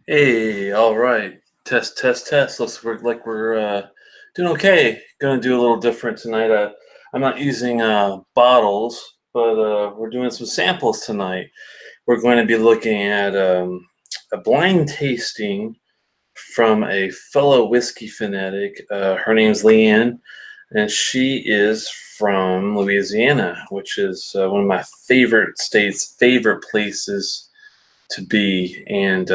Hey, all right. Test, test, test. We're doing okay. Gonna do a little different tonight. I'm not using bottles, but we're doing some samples tonight. We're going to be looking at a blind tasting from a fellow whiskey fanatic. Her name's Leanne, and she is from Louisiana, which is one of my favorite states, favorite places to be. And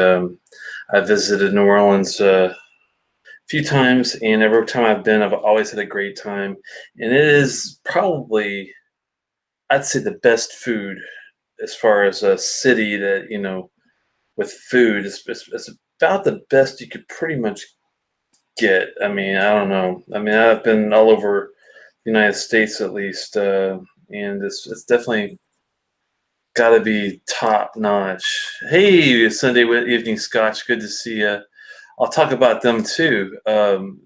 I visited New Orleans a few times, and every time I've been, I've always had a great time. And it is probably, I'd say, the best food as far as a city that, with food. It's about the best you could pretty much get. I mean, I don't know. I mean, I've been all over the United States at least, and it's definitely got to be top notch. Hey, Sunday evening, Scotch. Good to see you. I'll talk about them too.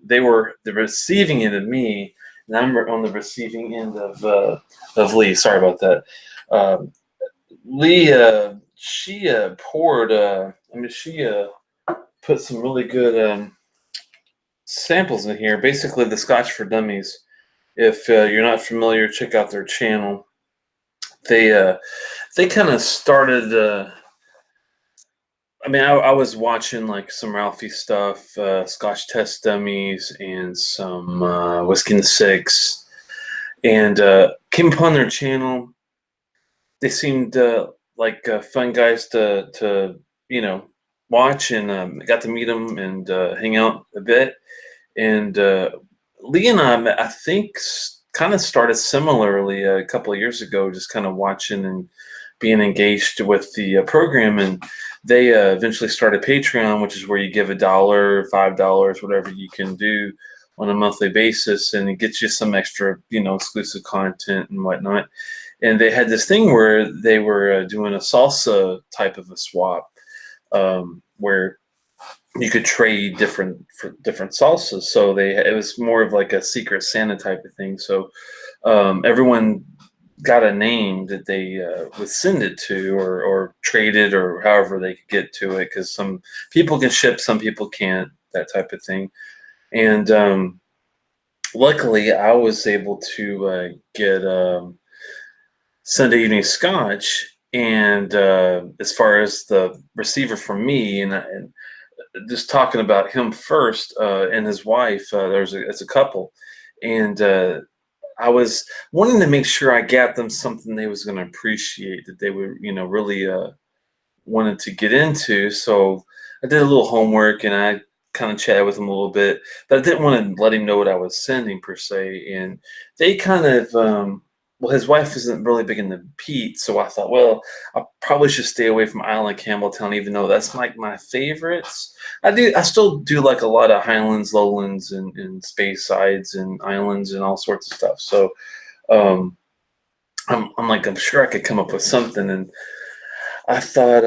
They were the receiving end of me, and I'm on the receiving end of Lee. Sorry about that. Lee, she poured. I mean, she put some really good samples in here. Basically, the Scotch for Dummies. If you're not familiar, check out their channel. They uh, they kind of started. I mean, I was watching like some Ralphie stuff, Scotch Test Dummies, and some Whiskey in the Six, and came upon their channel. They seemed like fun guys to watch, and got to meet them and hang out a bit. And Lee and I think, kind of started similarly a couple of years ago, just kind of watching and being engaged with the program. And they eventually started Patreon, which is where you give $1, $5, whatever you can do on a monthly basis, and it gets you some extra, exclusive content and whatnot. And they had this thing where they were doing a salsa type of a swap, where you could trade different salsas. So it was more of like a Secret Santa type of thing. So everyone got a name that they would send it to, or trade it, or however they could get to it. Because some people can ship, some people can't, that type of thing. And luckily, I was able to get Sunday evening Scotch. And as far as the receiver from me, and just talking about him first, and his wife, it's a couple, and I was wanting to make sure I got them something they was going to appreciate, that they would, really wanted to get into. So I did a little homework, and I kind of chatted with them a little bit, but I didn't want to let him know what I was sending per se. And they kind of, well, his wife isn't really big into peat, so I thought, well, I probably should stay away from Island Campbelltown, even though that's like my favorites. I still do like a lot of Highlands, Lowlands, and Space Sides and Islands and all sorts of stuff. So um, I'm sure I could come up with something. And I thought,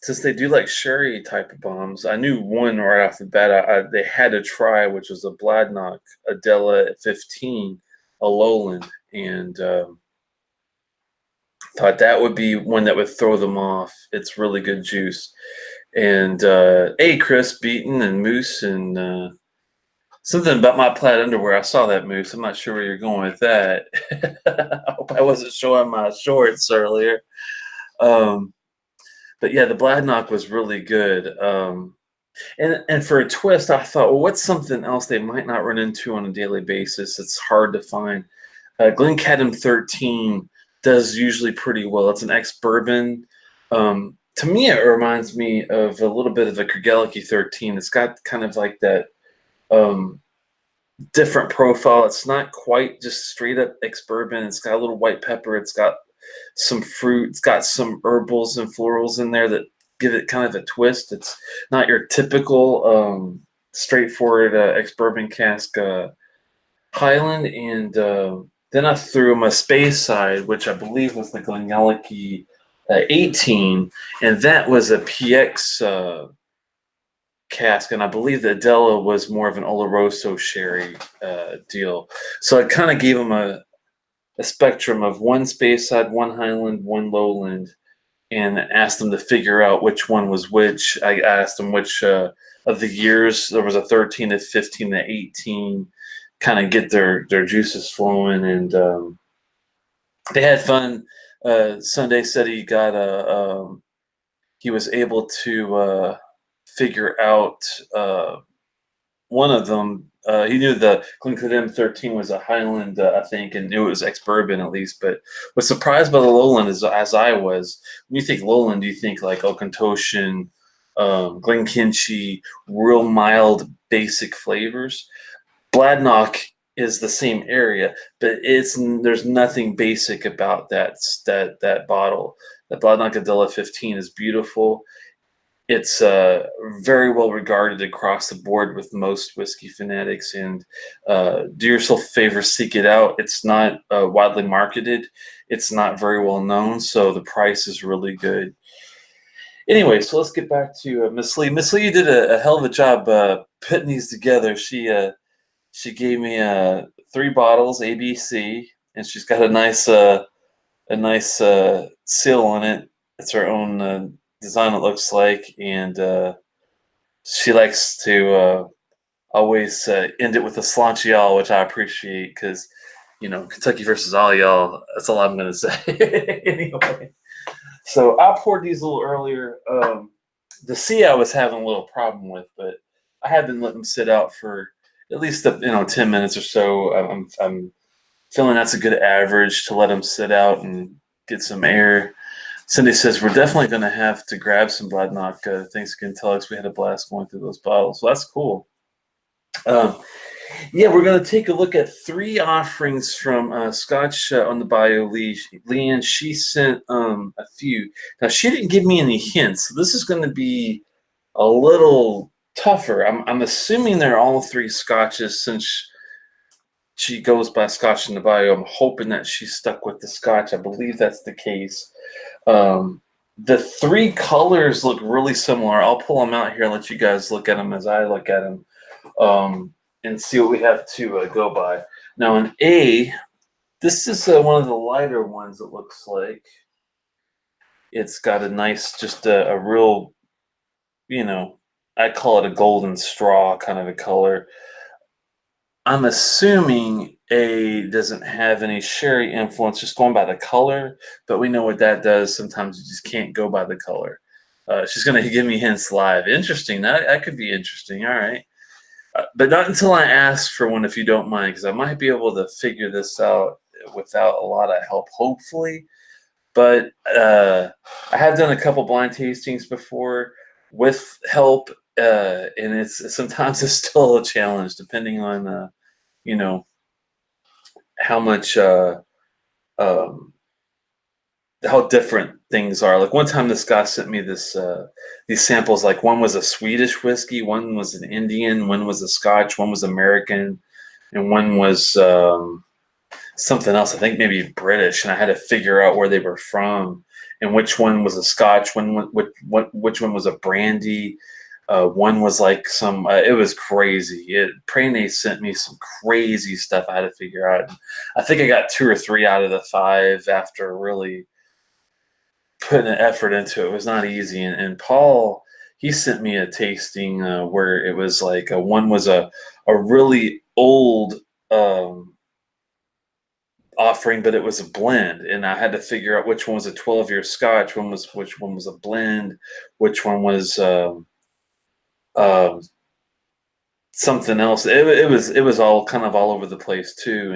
since they do like sherry type of bombs, I knew one right off the bat they had to try, which was a Bladnock Adela at 15, a Lowland, and thought that would be one that would throw them off. It's really good juice. And hey, Chris Beaton and Moose, and something about my plaid underwear. I saw that, Moose. I'm not sure where you're going with that. I hope I wasn't showing my shorts earlier. Um, but yeah, the Bladnock was really good. And for a twist, I thought, well, what's something else they might not run into on a daily basis? It's hard to find. Glencaddam 13 does usually pretty well. It's an ex-bourbon. To me, it reminds me of a little bit of a Kergellicky 13. It's got kind of like that um, different profile. It's not quite just straight up ex-bourbon. It's got a little white pepper. It's got some fruit. It's got some herbals and florals in there that give it kind of a twist. It's not your typical straightforward ex-bourbon cask Highland. And then I threw my Space Side, which I believe was the Glenallachie 18, and that was a PX cask, and I believe the Adela was more of an Oloroso sherry deal. So it kind of gave them a spectrum of one Space Side, one Highland, one Lowland, and asked them to figure out which one was which. I asked them which of the years there was a 13 to 15 to 18, kind of get their juices flowing, and they had fun. Sunday said he got a he was able to figure out one of them. He knew the Glencairn 13 was a Highland, I think, and knew it was ex-bourbon at least. But was surprised by the Lowland as I was. When you think Lowland, you think like Okontoshan, Glenkinchie, real mild, basic flavors. Bladnoch is the same area, but there's nothing basic about that bottle. The Bladnoch Adela 15 is beautiful. It's very well regarded across the board with most whiskey fanatics. And do yourself a favor, seek it out. It's not widely marketed. It's not very well known, so the price is really good. Anyway, so let's get back to Miss Lee. Miss Lee did a hell of a job putting these together. She gave me 3 bottles, ABC, and she's got a nice seal on it. It's her own design, it looks like, and she likes to always end it with a sláinte y'all, which I appreciate because, Kentucky versus all y'all. That's all I'm gonna say. Anyway, so I poured these a little earlier. The sea I was having a little problem with, but I had been letting them sit out for at least 10 minutes or so. I'm feeling that's a good average to let them sit out and get some air. Cindy says we're definitely going to have to grab some Bladnoch. Thanks again, Telex. We had a blast going through those bottles. So that's cool. Yeah, we're going to take a look at 3 offerings from Scotch on the Bayou. Leanne, she sent a few. Now, she didn't give me any hints. So this is going to be a little tougher. I'm assuming they're all 3 Scotches since she goes by Scotch in the Bayou. I'm hoping that she's stuck with the Scotch. I believe that's the case. The 3 colors look really similar. I'll pull them out here and let you guys look at them as I look at them, and see what we have to go by. Now, in A, this is one of the lighter ones, it looks like. It's got a nice, just a real, I call it a golden straw kind of a color. I'm assuming A doesn't have any sherry influence, just going by the color, but we know what that does. Sometimes you just can't go by the color. She's going to give me hints live. Interesting. That could be interesting. All right. But not until I ask for one, if you don't mind, because I might be able to figure this out without a lot of help, hopefully. But I have done a couple blind tastings before with help, and sometimes it's still a challenge, depending on how much how different things are. Like one time, this guy sent me these samples. Like one was a Swedish whiskey, one was an Indian, one was a Scotch, one was American, and one was something else. I think maybe British. And I had to figure out where they were from and which one was a Scotch, which one was a brandy. One was like some. It was crazy. Prane sent me some crazy stuff I had to figure out. I think I got 2 or 3 out of the 5 after really putting an effort into it. It was not easy. And Paul, he sent me a tasting where it was like one was a really old offering, but it was a blend, and I had to figure out which one was a 12-year Scotch, which one was a blend, which one was something else. It was all kind of all over the place too,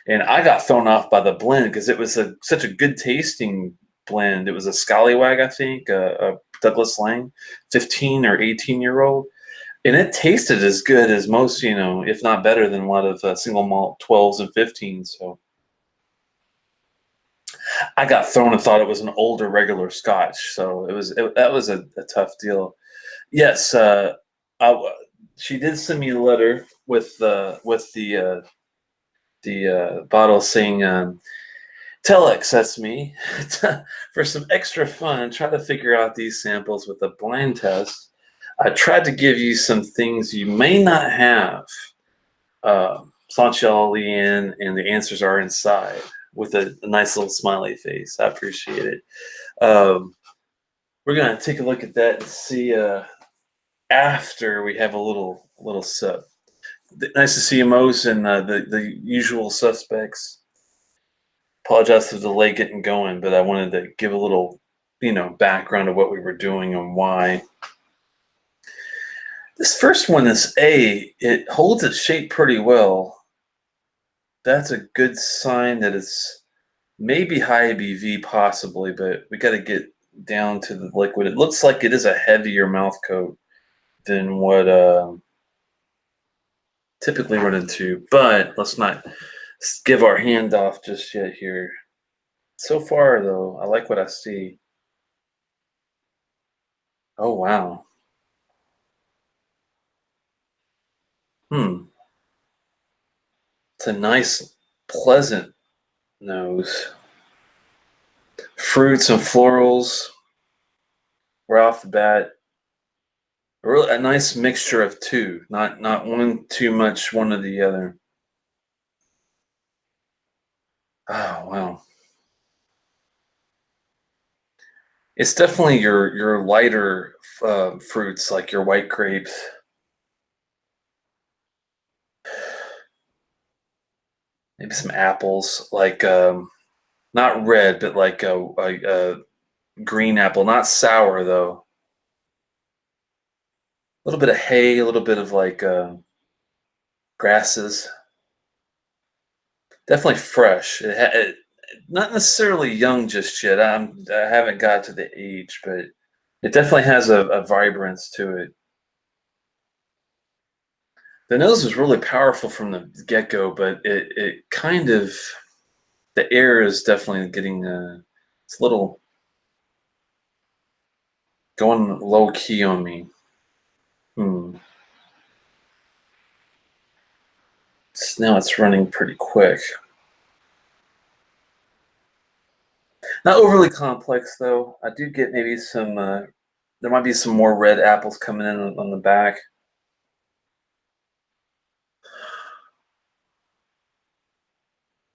and I got thrown off by the blend because it was such a good tasting blend. It was a Scallywag, I think, a Douglas Lang, 15 or 18-year-old, and it tasted as good as most, if not better than a lot of single malt 12s and 15s. So I got thrown and thought it was an older regular Scotch. So that was a tough deal. Yes, she did send me a letter with the bottle saying, Telex, that's me, for some extra fun, try to figure out these samples with a blind test. I tried to give you some things you may not have. Sanchal in, and the answers are inside with a nice little smiley face. I appreciate it. we're gonna take a look at that and see after we have a little sip. Nice to see you, Mose, and the usual suspects. Apologize for the delay getting going, but I wanted to give a little, background of what we were doing and why. This first one is A. It holds its shape pretty well. That's a good sign that it's maybe high ABV, possibly, but we got to get down to the liquid. It looks like it is a heavier mouth coat than what typically run into, but let's not give our hand off just yet here. So far, though, I like what I see. Oh, wow. It's a nice, pleasant nose. Fruits and florals right off the bat. A nice mixture of two, not one too much, one or the other. Oh, wow. It's definitely your lighter fruits, like your white grapes. Maybe some apples, like not red, but like a green apple, not sour though. A little bit of hay, a little bit of like grasses. Definitely fresh. Not necessarily young just yet. I haven't got to the age, but it definitely has a vibrance to it. The nose is really powerful from the get-go, but it kind of, the air is definitely getting it's a little going low key on me. Hmm. Now it's running pretty quick. Not overly complex though. I do get maybe some. There might be some more red apples coming in on the back.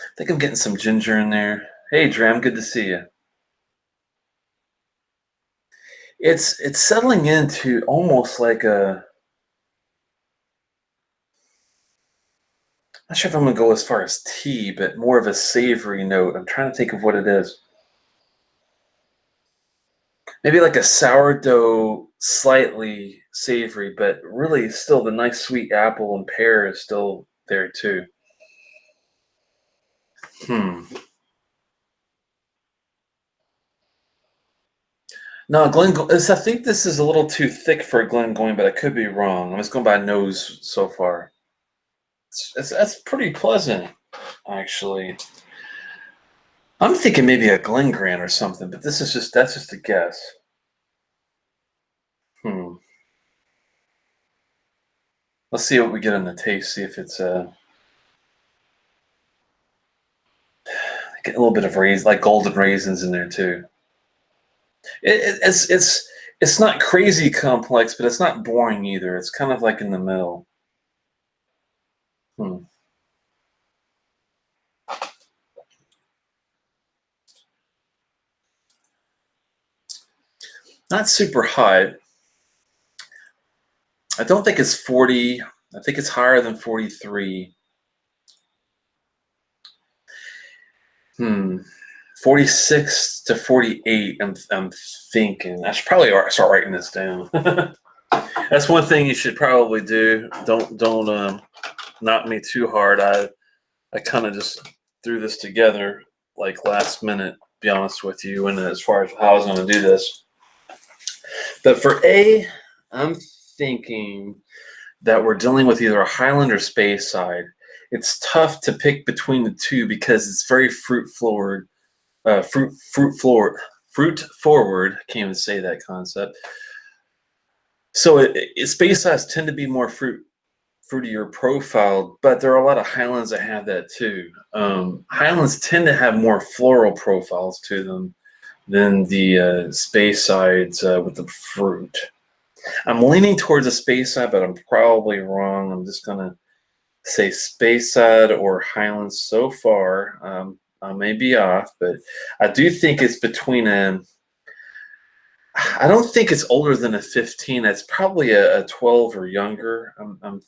I think I'm getting some ginger in there. Hey, Dram, good to see you. It's settling into almost like a. I'm not sure if I'm gonna go as far as tea, but more of a savory note. I'm trying to think of what it is. Maybe like a sourdough, slightly savory, but really still the nice sweet apple and pear is still there too. Hmm. No, I think this is a little too thick for a Glengoyne, but I could be wrong. I'm just going by nose so far. That's pretty pleasant, actually. I'm thinking maybe a Glengrant or something, but that's just a guess. Hmm. Let's see what we get on the taste. See if it's get a little bit of like golden raisins in there too. It's not crazy complex, but it's not boring either. It's kind of like in the middle. Hmm. Not super high. I don't think it's 40. I think it's higher than 43. 46 to 48. I'm thinking. I should probably start writing this down. That's one thing you should probably do. Don't knock me too hard. I kind of just threw this together like last minute. Be honest with you, and as far as how I was going to do this, but for A, I'm thinking that we're dealing with either a Highland or Space Side. It's tough to pick between the two because it's very fruit forward, fruit forward. I can't even say that concept. So Space Sides tend to be more fruitier profile, but there are a lot of Highlands that have that too. Highlands tend to have more floral profiles to them than the Space Sides with the fruit. I'm leaning towards the Space Side, but I'm probably wrong. I'm just gonna say Space Side or Highlands so far. I may be off, but I do think it's between a. I don't think it's older than a 15. It's probably a 12 or younger. I'm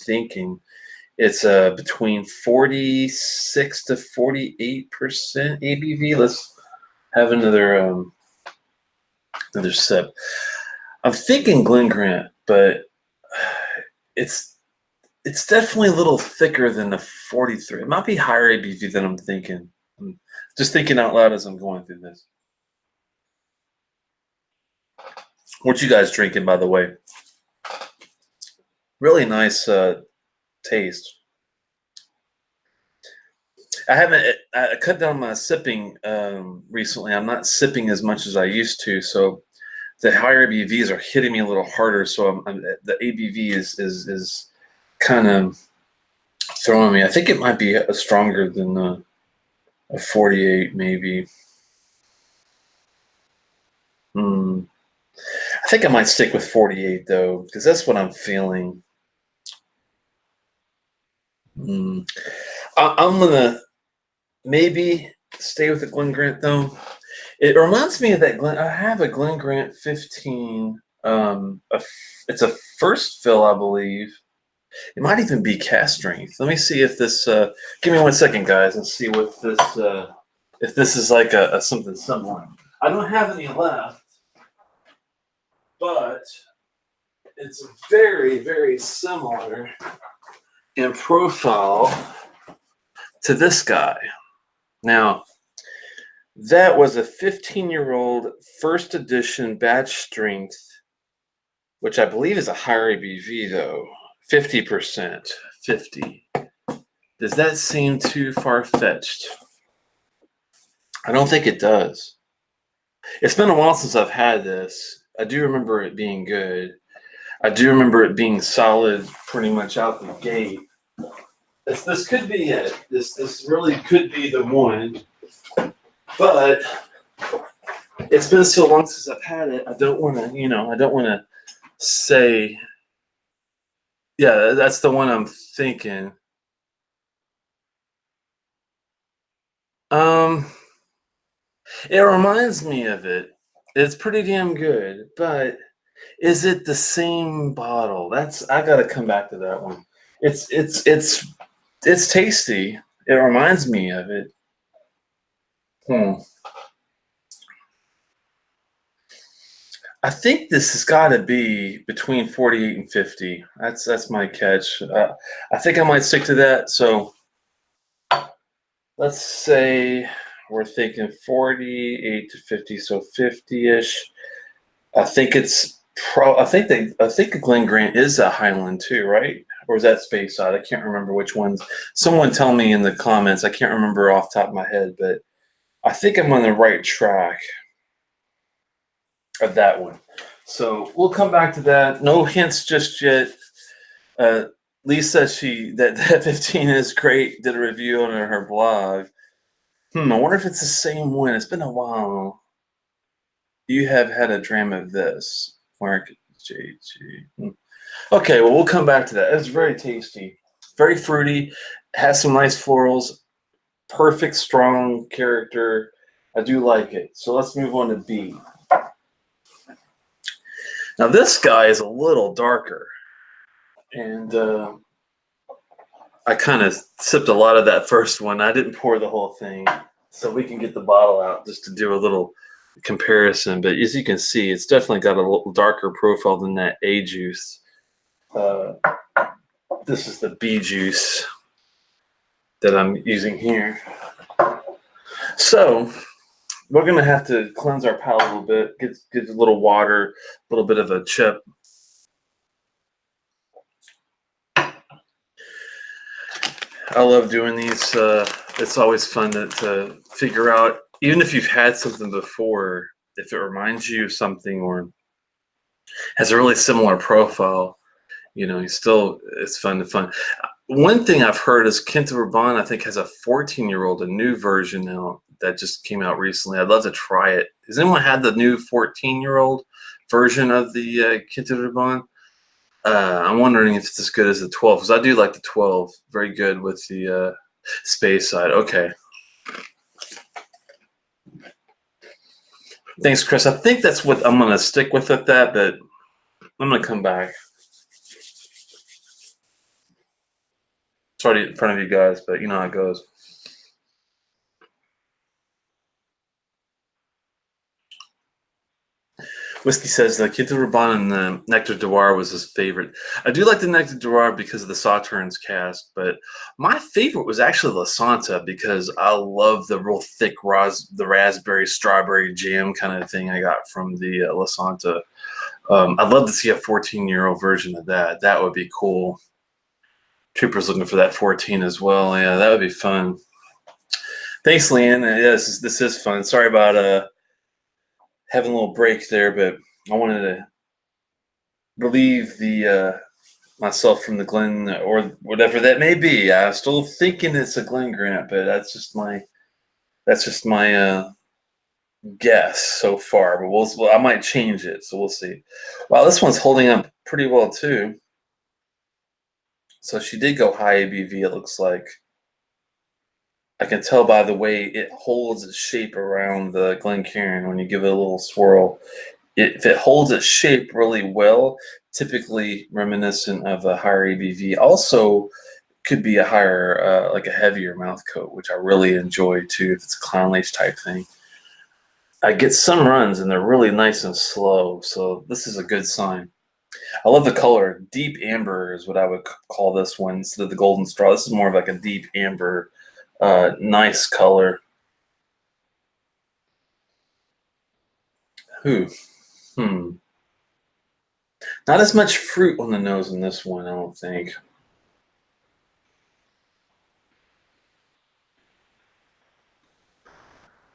thinking it's between 46 to 48% ABV. Let's have another sip. I'm thinking Glen Grant, but it's it's definitely a little thicker than the 43. It might be higher ABV than I'm thinking. I'm just thinking out loud as I'm going through this. What you guys drinking, by the way? Really nice taste. I cut down my sipping recently. I'm not sipping as much as I used to, so the higher ABVs are hitting me a little harder. So the ABV is kind of throwing me. I think it might be stronger than a 48, maybe. I think I might stick with 48 though, because that's what I'm feeling. I'm gonna maybe stay with the Glen Grant though. It reminds me of that Glen. I have a Glen Grant 15. It's a first fill, I believe. It might even be cast strength. Let me see if this. Give me 1 second, guys, and see what this. If this is like a something similar. I don't have any left, but it's very, very similar in profile to this guy. Now, that was a 15-year-old first edition batch strength, which I believe is a higher ABV though, 50%. 50. Does that seem too far-fetched? I don't think it does. It's been a while since I've had this. I do remember it being good. I do remember it being solid pretty much out the gate. This could be it. This really could be the one. But it's been so long since I've had it. I don't want to say, yeah, that's the one I'm thinking. It reminds me of it. It's pretty damn good, but is it the same bottle? I gotta come back to that one. It's tasty. It reminds me of it. I think this has got to be between 48 and 50. That's my catch. I think I might stick to that. So let's say we're thinking 48 to 50, so 50-ish. I think it's I think the Glen Grant is a Highland too, right? Or is that Speyside? I can't remember which ones. Someone tell me in the comments. I can't remember off the top of my head, but I think I'm on the right track of that one. So we'll come back to that. No hints just yet. Lisa, that 15 is great. Did a review on her blog. I wonder if it's the same one. It's been a while. You have had a dram of this, Mark JG. Okay, well we'll come back to that. It's very tasty, very fruity. Has some nice florals. Perfect, strong character. I do like it. So let's move on to B. Now this guy is a little darker, and I kind of sipped a lot of that first one. I didn't pour the whole thing, so we can get the bottle out just to do a little comparison. But as you can see, it's definitely got a little darker profile than that A juice. This is the B juice that I'm using here. So we're going to have to cleanse our palate a little bit, get a little water, a little bit of a chip. I love doing these. It's always fun to figure out, even if you've had something before, if it reminds you of something or has a really similar profile, it's fun. One thing I've heard is Quinta Raban, I think, has a 14-year-old, a new version now that just came out recently. I'd love to try it. Has anyone had the new 14-year-old version of the Quinta Raban? I'm wondering if it's as good as the 12, because I do like the 12. Very good with the Speyside. Okay. Thanks, Chris. I think that's what I'm gonna stick with at that, but I'm gonna come back. Sorry in front of you guys, but you know how it goes. Whiskey says the Quinta Raban and the Nectar Noir was his favorite. I do like the Nectar Noir because of the Sauternes cask, but my favorite was actually La Santa because I love the real thick the raspberry strawberry jam kind of thing I got from the La Santa. I'd love to see a 14-year-old version of that. That would be cool. Trooper's looking for that 14 as well. Yeah, that would be fun. Thanks, Leanne. Yeah, this is fun. Sorry about having a little break there, but I wanted to relieve the myself from the Glen or whatever that may be. I'm still thinking it's a Glen Grant, but that's just my guess so far. But I might change it, so we'll see. Wow, this one's holding up pretty well too. So she did go high ABV. It looks like. I can tell by the way it holds its shape around the Glencairn when you give it a little swirl. If it holds its shape really well, typically reminiscent of a higher ABV. Also, could be a higher, like a heavier mouth coat, which I really enjoy too. If it's a clown lace type thing, I get some runs and they're really nice and slow. So this is a good sign. I love the color. Deep amber is what I would call this one instead of the golden straw. This is more of like a deep amber, nice color. Ooh, not as much fruit on the nose in this one, I don't think.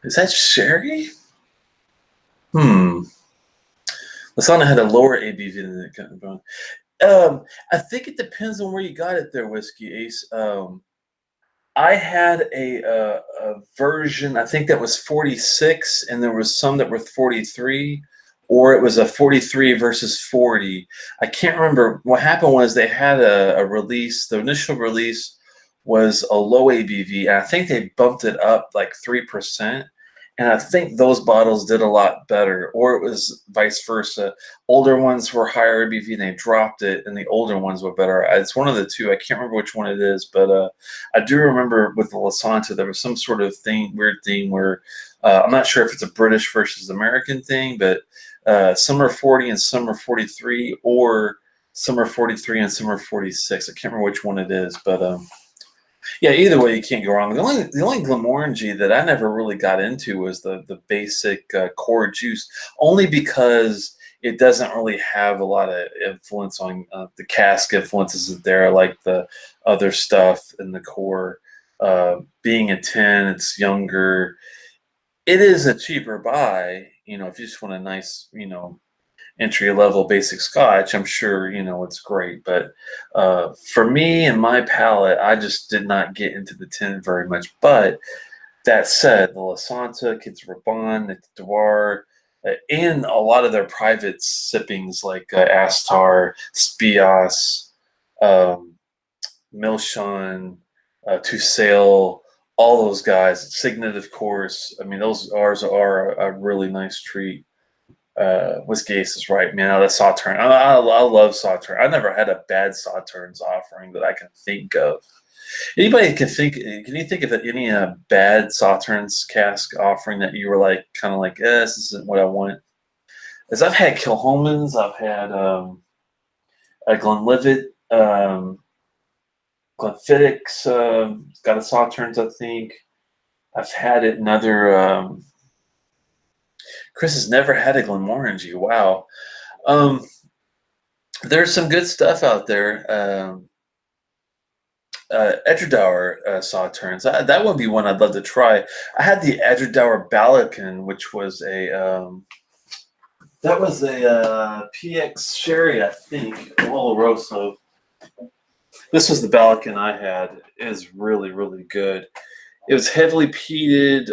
Is that sherry? Hmm. Lasana had a lower ABV than it got bone. I think it depends on where you got it there, Whiskey Ace. I had a version, I think that was 46, and there was some that were 43, or it was a 43 versus 40. I can't remember. What happened was they had a release. The initial release was a low ABV, and I think they bumped it up like 3%. And I think those bottles did a lot better, or it was vice versa. Older ones were higher ABV, and they dropped it, and the older ones were better. It's one of the two. I can't remember which one it is, but I do remember with the La Santa, there was some sort of weird thing where I'm not sure if it's a British versus American thing, but some are 40 and some are 43, or some are 43 and some are 46. I can't remember which one it is, but yeah, either way, you can't go wrong. The only Glenmorangie that I never really got into was the basic core juice, only because it doesn't really have a lot of influence on the cask influences there, like the other stuff in the core. Being a 10, it's younger. It is a cheaper buy, if you just want a nice, entry level basic Scotch. I'm sure it's great, but for me and my palate, I just did not get into the tin very much. But that said, the La Santa, Kids Raban, the Dwar, and a lot of their private sippings like Astar, Spias, um, Milchon, Tusail, all those guys, Signet, of course. I mean, those ours are a really nice treat. Whiskey Ace is right, man. That Sauterne, I love Sauterne. I never had a bad Sauternes offering that I can think of. Anybody can think? Can you think of any bad Sauternes cask offering that you were like, kind of like, this isn't what I want? Because I've had Kilholmans, I've had a Glenlivet, Glenfiddich's got a Sauternes, I think. I've had it another. Chris has never had a Glenmorangie. Wow. Um, there's some good stuff out there. Edgedower Sauternes. That would be one I'd love to try. I had the Edgedower Balakin, which was that was a PX Sherry, I think, Oloroso. This was the Balakin I had. It is really, really good. It was heavily peated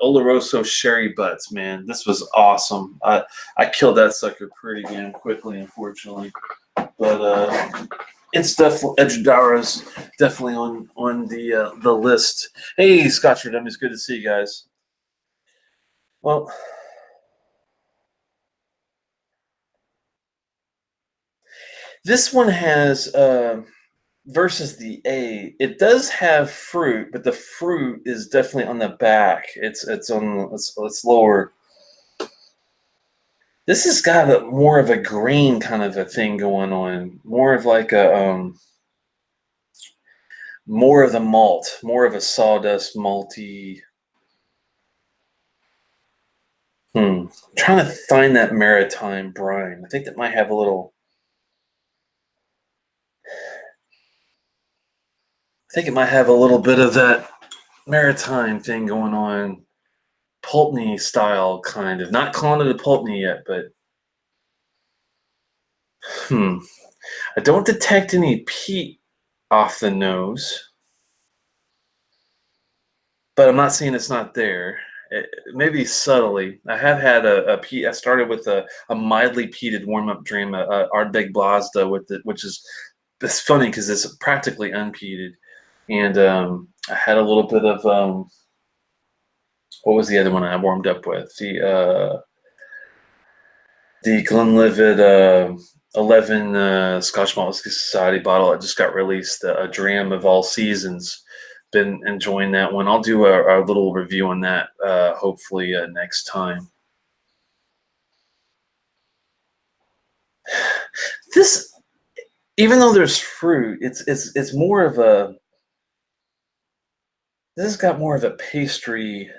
Oloroso sherry butts, man. This was awesome. I killed that sucker pretty damn quickly, unfortunately. But it's definitely Edgedower is definitely on the list. Hey, Scotch for Dummies, good to see you guys. Well, This one has versus the A. It does have fruit, but the fruit is definitely on the back. It's lower. This has got more of a grain kind of a thing going on. More of like a more of the malt, more of a sawdust malty. I'm trying to find that maritime brine. I think that might have a little. I think it might have a little bit of that maritime thing going on, Pulteney style kind of. Not calling it a Pulteney yet, but I don't detect any peat off the nose, but I'm not saying it's not there. Maybe subtly. I have had a peat. I started with a mildly peated warm up dram, Ardbeg Blazda, which is it's funny because it's practically unpeated, and I had a little bit of what was the other one I warmed up with? The Glenlivet 11 Scotch Malt Whisky Society bottle that just got released, a dram of all seasons. Been enjoying that one. I'll do a little review on that hopefully next time. This, even though there's fruit, it's more of a. This has got more of a pastry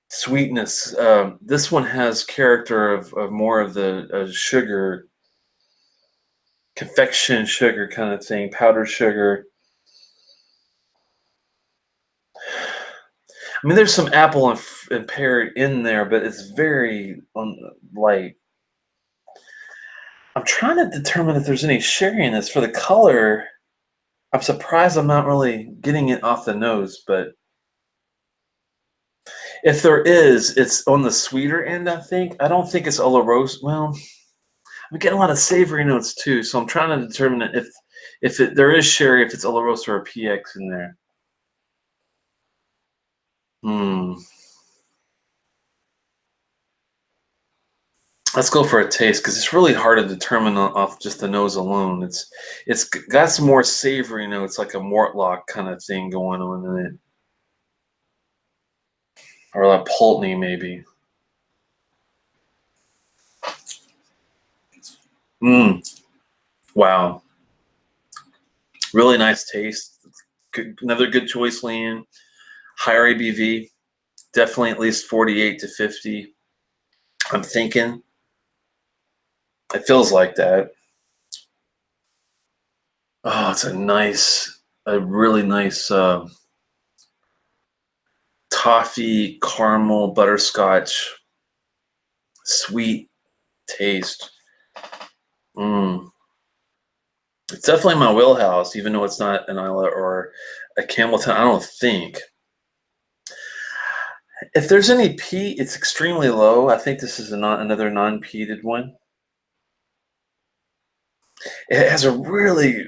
sweetness. This one has character of more of the sugar, confection sugar kind of thing, powdered sugar. I mean, there's some apple and pear in there, but it's very light. I'm trying to determine if there's any sherry in this. For the color, I'm surprised I'm not really getting it off the nose, but if there is, it's on the sweeter end, I think. I don't think it's Oloroso. Well, I'm getting a lot of savory notes too, so I'm trying to determine if there is sherry, if it's Oloroso or PX in there. Let's go for a taste because it's really hard to determine off just the nose alone. It's got some more savory notes, like a Mortlock kind of thing going on in it, or like Pulteney maybe. Wow, really nice taste. Another good choice, Leanne. Higher ABV, definitely at least 48 to 50. I'm thinking it feels like that. Oh, it's a really nice toffee, caramel, butterscotch, sweet taste. It's definitely my wheelhouse, even though it's not an Isla or a Campbelltown. I don't think. If there's any peat, it's extremely low. I think this is another non-peated one. It has a really.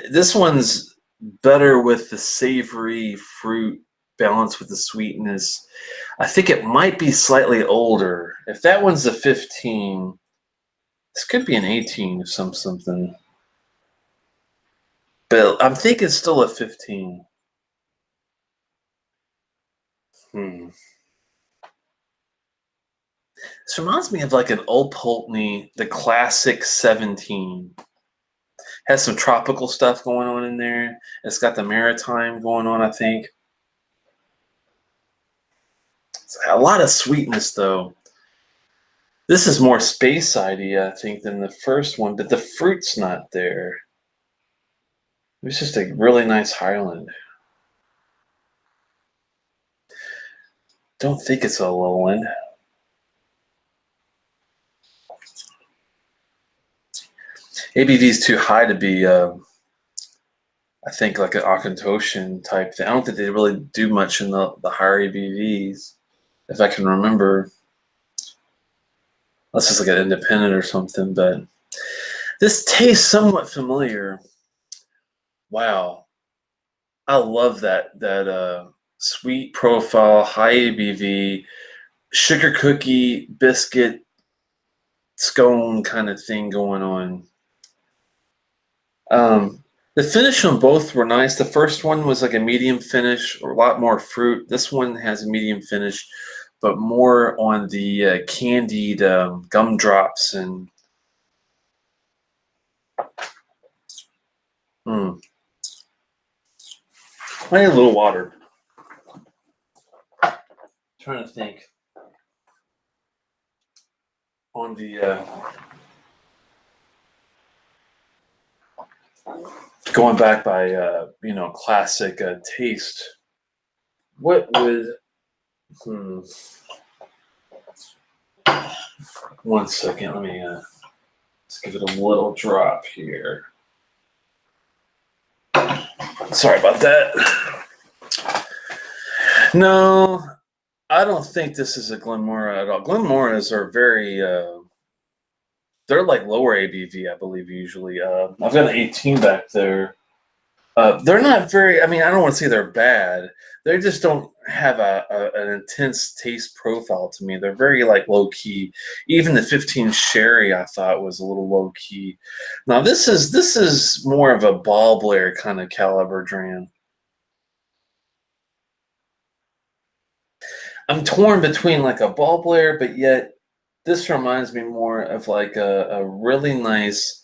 This one's better with the savory fruit balance with the sweetness. I think it might be slightly older. If that one's a 15, this could be an 18 of something. But I'm thinking still a 15. This reminds me of like an old Pulteney, the classic 17. Has some tropical stuff going on in there. It's got the maritime going on, I think. It's a lot of sweetness, though. This is more space sidey, I think, than the first one, but the fruit's not there. It's just a really nice Highland. Don't think it's a lowland. ABV is too high to be, I think, like an Auchentoshan type thing. I don't think they really do much in the higher ABVs, if I can remember. Unless it's like an independent or something, but this tastes somewhat familiar. Wow. I love that sweet profile, high ABV, sugar cookie, biscuit scone kind of thing going on. The finish on both were nice. The first one was like a medium finish, or a lot more fruit. This one has a medium finish, but more on the candied gumdrops and. I need a little water. Trying to think. On the going back by classic taste. What would? One second. Let me let's give it a little drop here. Sorry about that. No, I don't think this is a Glenmora at all. Glenmoras are very, they're like lower ABV, I believe, usually. I've got an 18 back there. They're not very, I mean, I don't want to say they're bad. They just don't have an intense taste profile to me. They're very like low key. Even the 15 Sherry I thought was a little low key. Now this is more of a ball blair kind of caliber dram. I'm torn between like a ball blair, but yet this reminds me more of like a really nice,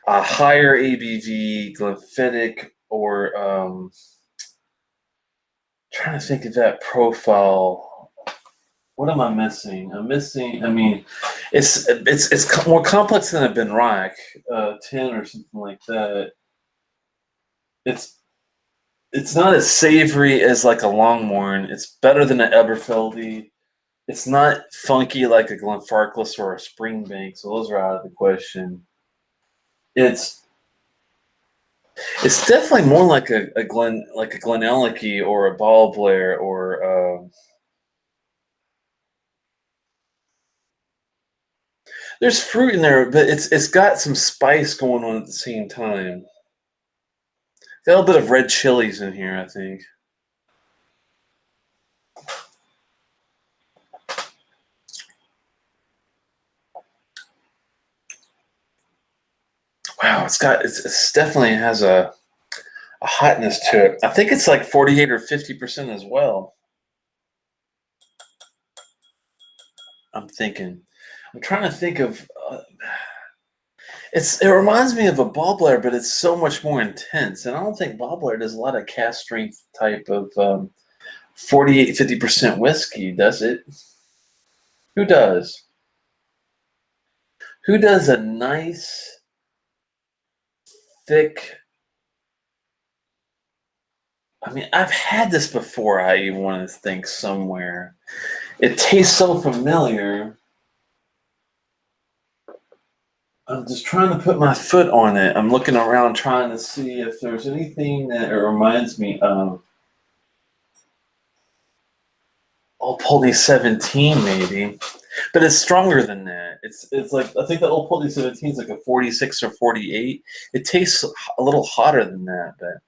higher ABV Glenfiddich, or trying to think of that profile. What am I missing? I mean, it's more complex than a Benriach 10 or something like that. It's not as savory as like a Longmorn. It's better than an Eberfeldy. It's not funky like a Glenfarclas or a Springbank, so those are out of the question. It's definitely more like a Glenellicky or a Ball Blair or there's fruit in there, but it's got some spice going on at the same time. Got a little bit of red chilies in here, I think. Wow, it's definitely has a hotness to it. I think it's like 48 or 50% as well. I'm trying to think of. It reminds me of a Ball Blair, but it's so much more intense. And I don't think Ball Blair does a lot of cast strength type of 48, 50% whiskey, does it? Who does? Who does a nice, thick? I mean, I've had this before. I even want to think somewhere. It tastes so familiar. I'm just trying to put my foot on it. I'm looking around trying to see if there's anything that it reminds me of. Old Pulteney 17, maybe. But it's stronger than that. It's like, I think the Old Pulteney 17 is like a 46 or 48. It tastes a little hotter than that, but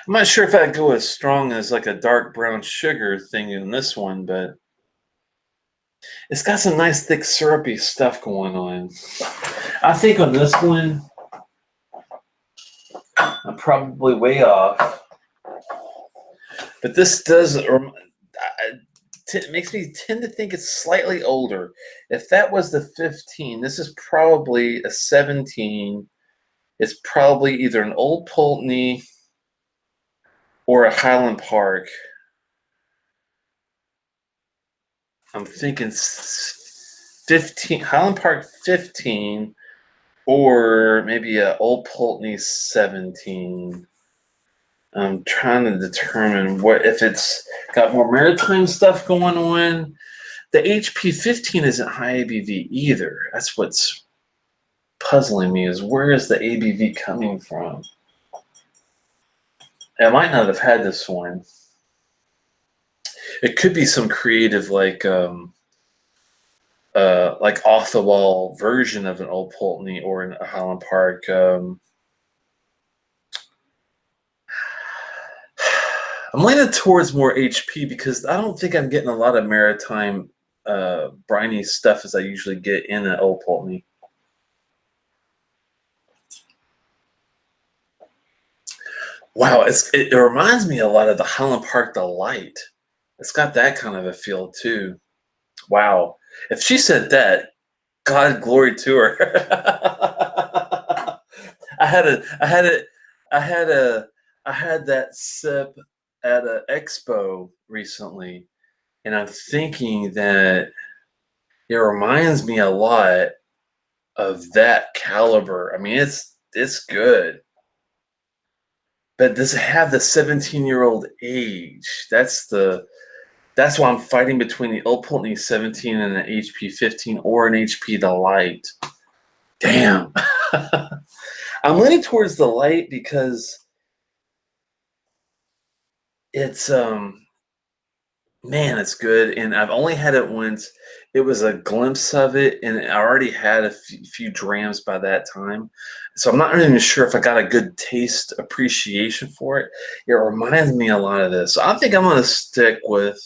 I'm not sure if I'd go as strong as like a dark brown sugar thing in this one, but it's got some nice thick syrupy stuff going on. I think on this one, I'm probably way off. But this does, it makes me tend to think it's slightly older. If that was the 15, this is probably a 17. It's probably either an Old Pulteney or a Highland Park. I'm thinking 15, Highland Park 15, or maybe a Old Pulteney 17. I'm trying to determine what if it's got more maritime stuff going on. The HP 15 isn't high ABV either. That's what's puzzling me, is where is the ABV coming from? I might not have had this one. It could be some creative like off the wall version of an Old Pulteney or a Highland Park. I'm leaning towards more HP because I don't think I'm getting a lot of maritime briny stuff as I usually get in an Old Pulteney. Wow, it reminds me a lot of the Highland Park Delight. It's got that kind of a feel too. Wow, if she said that, God glory to her. I had a, I had a, I had a, I had that sip at an expo recently, and I'm thinking that it reminds me a lot of that caliber. I mean, it's good, but does it have the 17-year-old age? That's why I'm fighting between the Old Pulteney 17 and an HP 15 or an HP the Light. Damn. I'm leaning towards the Light because it's man, it's good, and I've only had it once. It was a glimpse of it, and I already had a few drams by that time. So I'm not even sure if I got a good taste appreciation for it. It reminds me a lot of this. So I think I'm going to stick with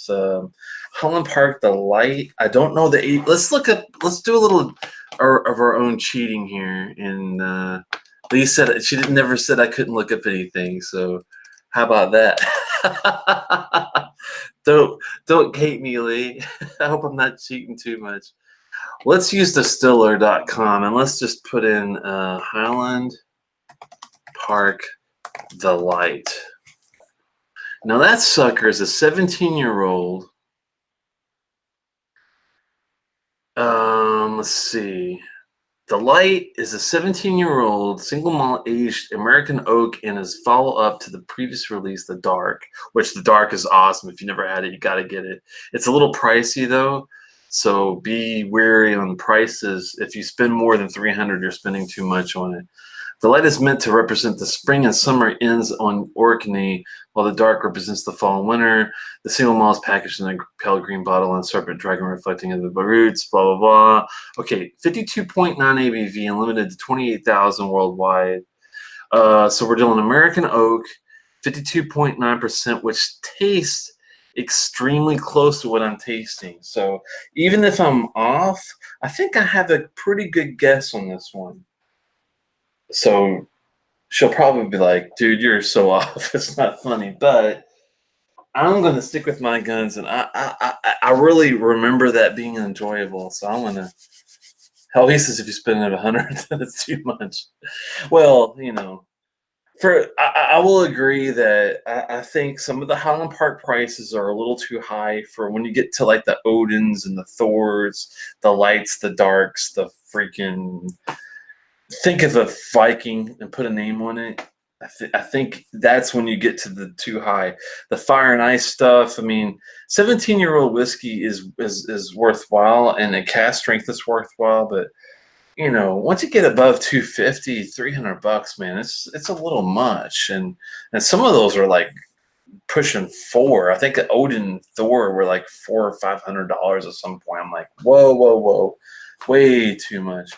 Holland Park the Light. I don't know the eight. Let's do a little of our own cheating here. And Lee said she never said I couldn't look up anything. So how about that? Don't hate me, Lee. I hope I'm not cheating too much. Let's use distiller.com and let's just put in Highland Park the Light. Now that sucker is a 17-year-old. Let's see. The Light is a 17-year-old single malt aged American oak and is follow-up to the previous release, The Dark, which The Dark is awesome. If you never had it, you got to get it. It's a little pricey though, so be wary on prices. If you spend more than $300, you're spending too much on it. The Light is meant to represent the spring and summer ends on Orkney, while the Dark represents the fall and winter. The single malt is packaged in a pale green bottle and serpent dragon reflecting of the roots, blah, blah, blah. Okay, 52.9 ABV and limited to 28,000 worldwide. So we're doing American oak, 52.9%, which tastes extremely close to what I'm tasting. So even if I'm off, I think I have a pretty good guess on this one. So she'll probably be like, dude, you're so off. It's not funny. But I'm going to stick with my guns. And I really remember that being enjoyable. So I'm going to. Hell, he says if you spend it 100, that's too much. Well, you know, I will agree that I think some of the Highland Park prices are a little too high for when you get to like the Odins and the Thors, the Lights, the Darks, the freaking. Think of a Viking and put a name on it. I think that's when you get to the too high. The fire and ice stuff. I mean, 17-year-old whiskey is worthwhile, and the cast strength is worthwhile. But you know, once you get above 250, $300, man, it's a little much. And some of those are like pushing four. I think Odin and Thor were like $400 or $500 at some point. I'm like, whoa, way too much.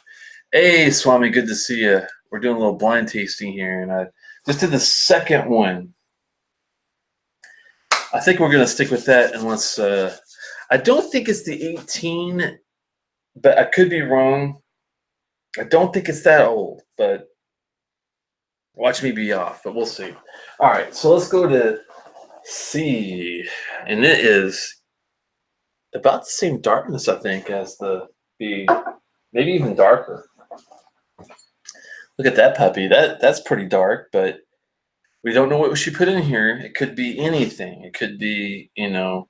Hey, Swami, good to see you. We're doing a little blind tasting here, and I just did the second one. I think we're going to stick with that unless I don't think it's the 18, but I could be wrong. I don't think it's that old, but watch me be off, but we'll see. All right, so let's go to C, and it is about the same darkness, I think, as the B, maybe even darker. Look at that puppy. That's pretty dark, but we don't know what she put in here. It could be anything. It could be, you know,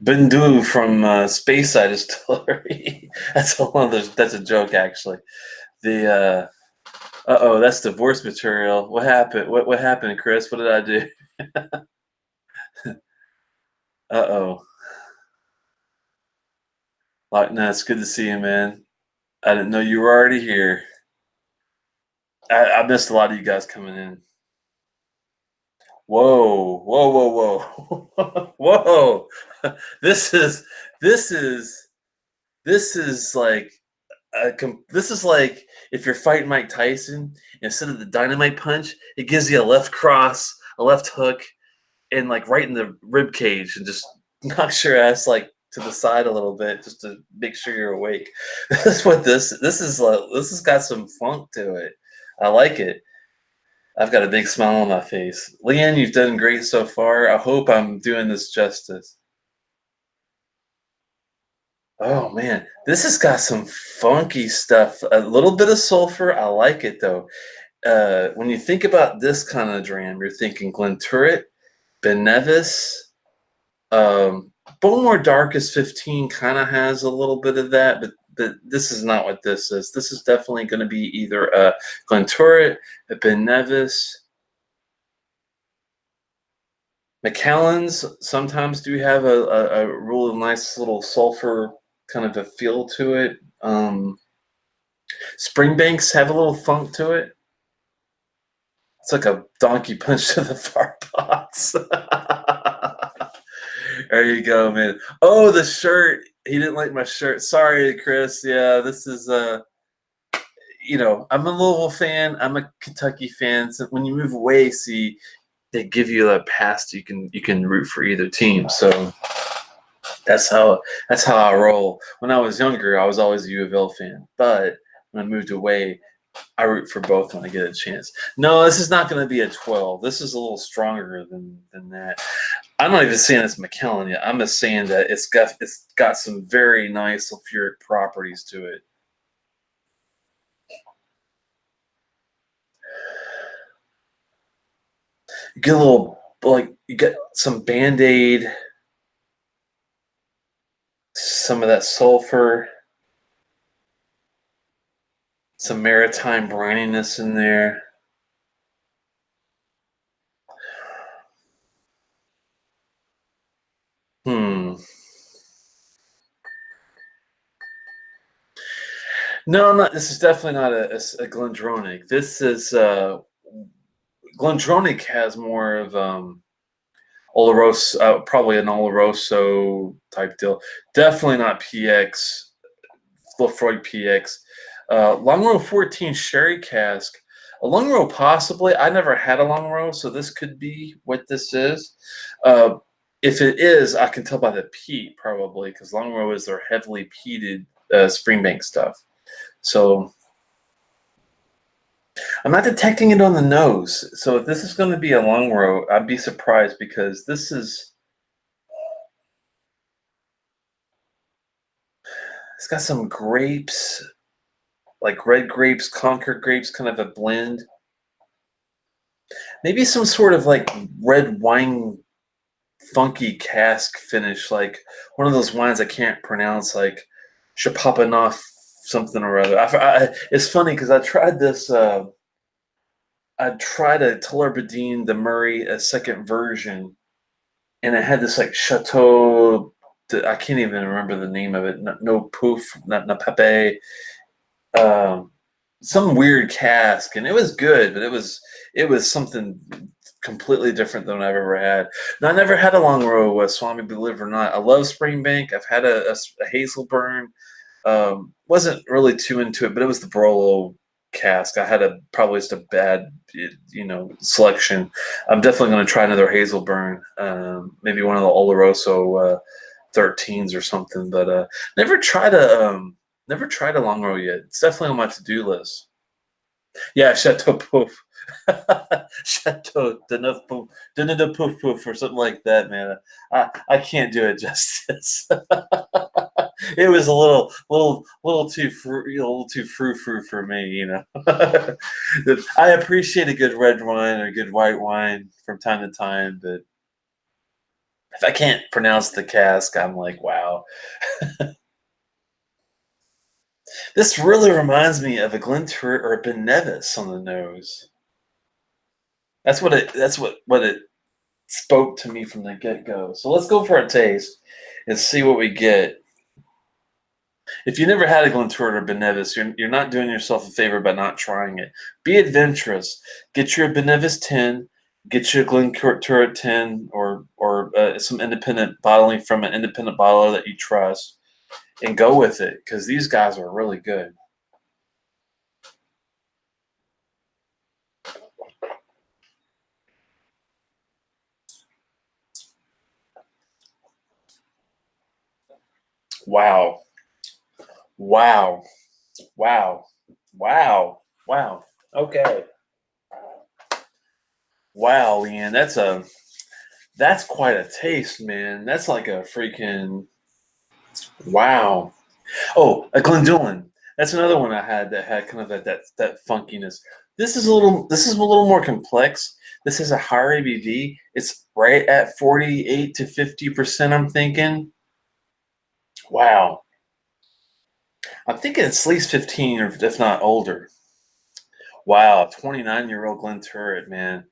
Bindu from Space Side Distillery. That's that's a joke, actually. The uh-oh, that's divorce material. What happened? What happened, Chris? What did I do? Uh-oh. No, it's good to see you, man. I didn't know you were already here. I missed a lot of you guys coming in. Whoa. Whoa. This is like this is like if you're fighting Mike Tyson, instead of the dynamite punch, it gives you a left cross, a left hook, and like right in the rib cage, and just knocks your ass like to the side a little bit just to make sure you're awake. That's what this is. This has got some funk to it. I like it. I've got a big smile on my face. Leanne, you've done great so far. I hope I'm doing this justice. Oh man, this has got some funky stuff. A little bit of sulfur. I like it though. When you think about this kind of dram, you're thinking Glenturret, Ben Nevis. Bowmore Darkest 15 kind of has a little bit of that, but this is not what this is. This is definitely going to be either a Glenturret, a Ben Nevis. Macallan's sometimes do have a really nice little sulfur kind of a feel to it. Springbanks have a little funk to it. It's like a donkey punch to the far pots. There you go, man. Oh, the shirt. He didn't like my shirt. Sorry, Chris. Yeah, this is I'm a Louisville fan. I'm a Kentucky fan. So when you move away, see, they give you a pass. You can root for either team. So that's how I roll. When I was younger, I was always a U of L fan. But when I moved away, I root for both when I get a chance. No, this is not going to be a 12. This is a little stronger than that. I'm not even saying it's Macallan yet. I'm just saying that it's got some very nice sulfuric properties to it. You get a little you get some Band-Aid, some of that sulfur, some maritime brininess in there. Hmm. No, not. This is definitely not a Glendronach. This is Glendronach has more of Oloroso, probably an Oloroso type deal. Definitely not PX, Lefroy PX. Long Row 14 Sherry Cask. A Long Row, possibly. I never had a Long Row, so this could be what this is. Uh, if it is, I can tell by the peat, probably, because Long Row is their heavily peated Springbank stuff. So I'm not detecting it on the nose. So if this is going to be a Long Row, I'd be surprised because this is. It's got some grapes, like red grapes, Concord grapes, kind of a blend. Maybe some sort of like red wine, funky cask finish, like one of those wines I can't pronounce, like Shapopanov something or other. It's funny because I tried this. I tried a Tulare the Murray, a second version, and it had this like Chateau. I can't even remember the name of it. No poof, not Pepe. Um, some weird cask, and it was good, but it was something completely different than I've ever had. And I never had a Long Row Swami, believe it or not. I love Springbank. I've had a Hazelburn. Wasn't really too into it, but it was the Barolo cask. I had probably just a bad, selection. I'm definitely going to try another Hazelburn. Maybe one of the Oloroso 13s or something. But never tried a Long Row yet. It's definitely on my to-do list. Yeah, Chateau Pouf. Chateau de Pouf Pouf or something like that, man. I can't do it justice. It was a little too frou frou for me, I appreciate a good red wine or a good white wine from time to time, but if I can't pronounce the cask, I'm like, wow. This really reminds me of a Glenturret or a Ben Nevis on the nose. That's what it spoke to me from the get go. So let's go for a taste and see what we get. If you never had a Glenturret or Ben Nevis, you're not doing yourself a favor by not trying it. Be adventurous. Get your Ben Nevis 10, get your Glenturret 10, or some independent bottling from an independent bottler that you trust, and go with it because these guys are really good. Wow. Wow. Wow. Wow. Wow. Okay. Wow, Leanne, that's quite a taste, man. That's like a freaking wow. Oh, a Glendullan. That's another one I had that had kind of that funkiness. This is a little more complex. This is a higher ABV. It's right at 48 to 50%, I'm thinking. Wow. I'm thinking it's at least 15 or if not older. Wow, 29-year-old Glen Turret, man.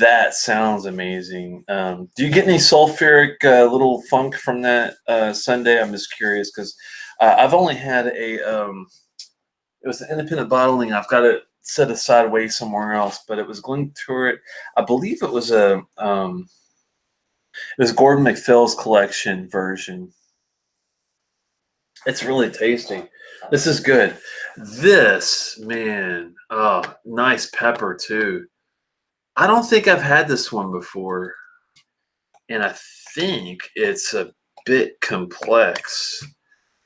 That sounds amazing. Do you get any sulfuric little funk from that Sunday? I'm just curious because I've only had it was an independent bottling. I've got it set aside way somewhere else, but it was Glen Turret. I believe it was Gordon MacPhail's collection version. It's really tasty. This is good. This, man, oh, nice pepper too. I don't think I've had this one before, and I think it's a bit complex.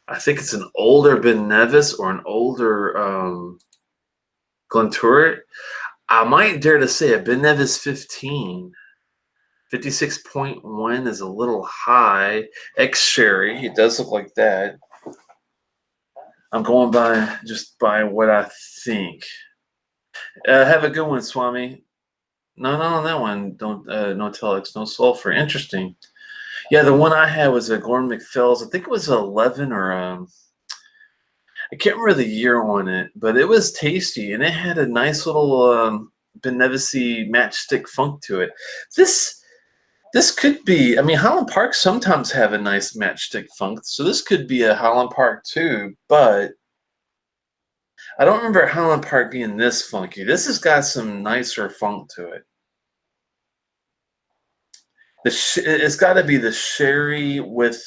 I think it's an older Ben Nevis or an older Glenturret. I might dare to say a Ben Nevis 15. 56.1 is a little high. Ex sherry. It does look like that. I'm going by just by what I think. Have a good one, Swami. No, not on that one. Don't no telex, no sulfur. Interesting. Yeah, the one I had was a Gordon MacPhail's. I think it was 11 or I can't remember the year on it, but it was tasty and it had a nice little Benevisi matchstick funk to it. This could be. I mean, Highland Park sometimes have a nice matchstick funk, so this could be a Highland Park too. But I don't remember Highland Park being this funky. This has got some nicer funk to it. It's got to be the sherry with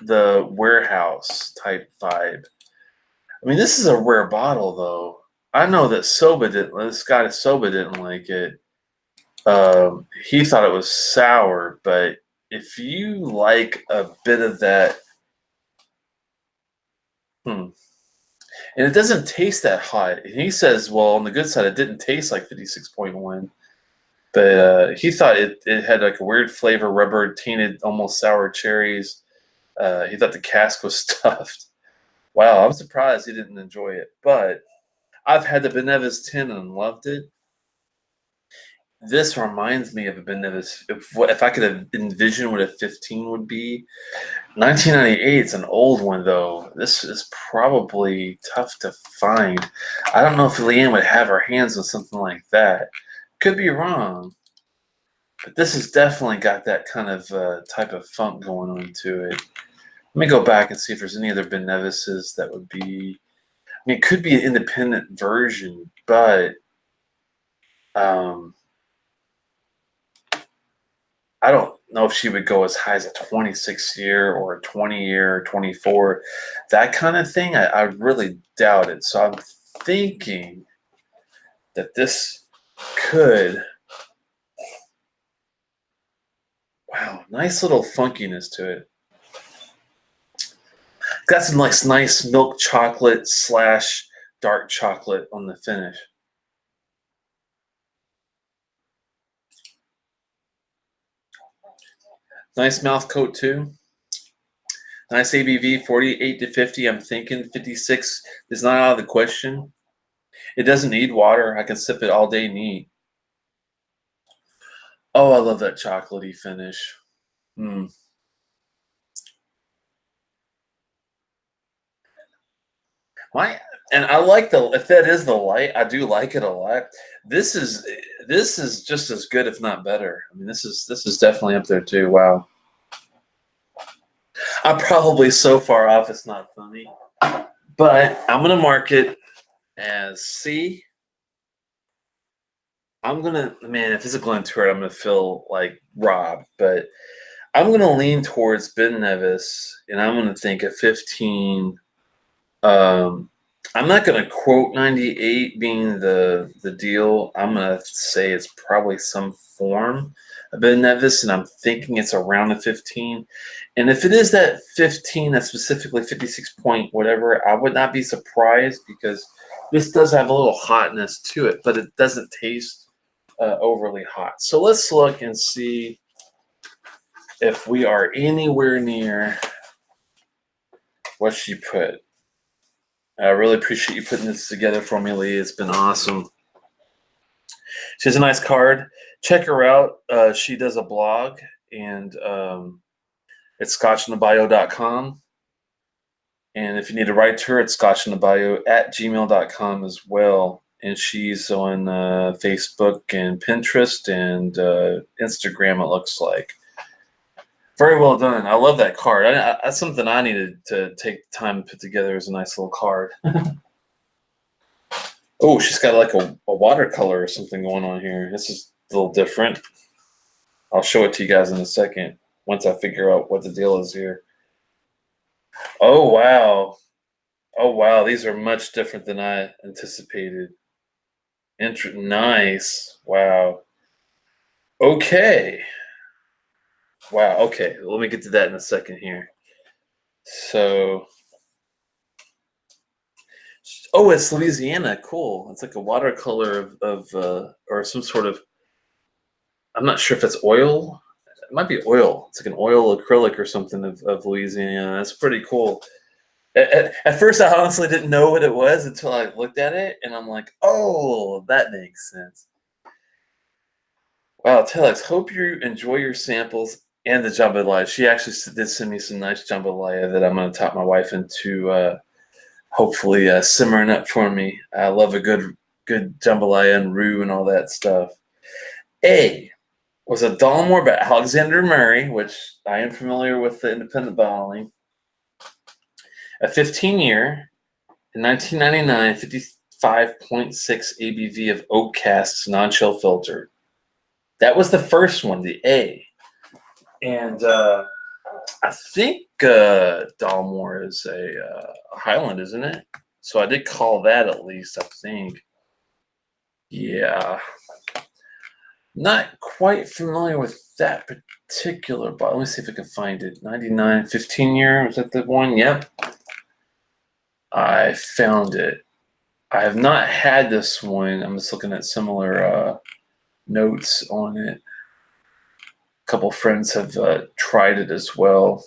the warehouse type vibe. I mean, this is a rare bottle, though. I know that Soba didn't. This guy Soba didn't like it. He thought it was sour, but if you like a bit of that, and it doesn't taste that hot. And he says, well, on the good side, it didn't taste like 56.1, but he thought it had like a weird flavor, rubber tainted, almost sour cherries. He thought the cask was stuffed. Wow, I'm surprised he didn't enjoy it. But I've had the Benevis 10 and loved it. This reminds me of a Benevis. If I could envision what a 15 would be, 1998 is an old one though. This is probably tough to find. I don't know if Leanne would have her hands on something like that. Could be wrong, but this has definitely got that kind of type of funk going on to it. Let me go back and see if there's any other Benevises that would be. I mean, it could be an independent version, but um, I don't know if she would go as high as a 26 year or a 20 year, 24, that kind of thing. I really doubt it. So I'm thinking that this could, wow, nice little funkiness to it. Got some like nice milk chocolate slash dark chocolate on the finish. Nice mouth coat too. Nice ABV, 48 to 50. I'm thinking 56 is not out of the question. It doesn't need water. I can sip it all day neat. Oh, I love that chocolatey finish. Mm. My and I like the if that is the light, I do like it a lot. This is this is just as good, if not better. I mean, this is definitely up there too. Wow. I'm probably so far off it's not funny. But I'm gonna mark it as C. I'm gonna man, if it's a Glen Turret, I'm gonna feel like robbed, but I'm gonna lean towards Ben Nevis and I'm gonna think at 15. Um, I'm not going to quote 98 being the deal. I'm going to say it's probably some form I've been in Nevis, and I'm thinking it's around a 15. And if it is that 15, that specifically 56 point whatever, I would not be surprised because this does have a little hotness to it, but it doesn't taste overly hot. So let's look and see if we are anywhere near what she put. I really appreciate you putting this together for me, Lee. It's been awesome. She has a nice card. Check her out. She does a blog, and it's scotchinthebayou.com. And if you need to write to her, it's scotchinthebayou@gmail.com as well. And she's on Facebook and Pinterest and Instagram, it looks like. Very well done. I love that card. That's something I needed to take time to put together as a nice little card. Oh, she's got like a watercolor or something going on here. This is a little different. I'll show it to you guys in a second once I figure out what the deal is here. Oh, wow. Oh, wow. These are much different than I anticipated. Nice. Wow. Okay. Wow. Okay. Let me get to that in a second here. So, oh, it's Louisiana. Cool. It's like a watercolor of or some sort of, I'm not sure if it's oil. It might be oil. It's like an oil acrylic or something of Louisiana. That's pretty cool. At first, I honestly didn't know what it was until I looked at it, and I'm like, oh, that makes sense. Wow, Telex, hope you enjoy your samples and the jambalaya. She actually did send me some nice jambalaya that I'm going to talk my wife into hopefully simmering up for me. I love a good jambalaya and roux and all that stuff. A was a Dalmore by Alexander Murray, which I am familiar with the independent bottling. A 15-year, in 1999, 55.6 ABV of oak casks, non-chill filtered. That was the first one, the A. And I think Dalmore is a Highland, isn't it? So I did call that at least, I think. Yeah. Not quite familiar with that particular bottle. Let me see if I can find it. 99, 15-year. Was that the one? Yep. I found it. I have not had this one. I'm just looking at similar notes on it. A couple friends have tried it as well.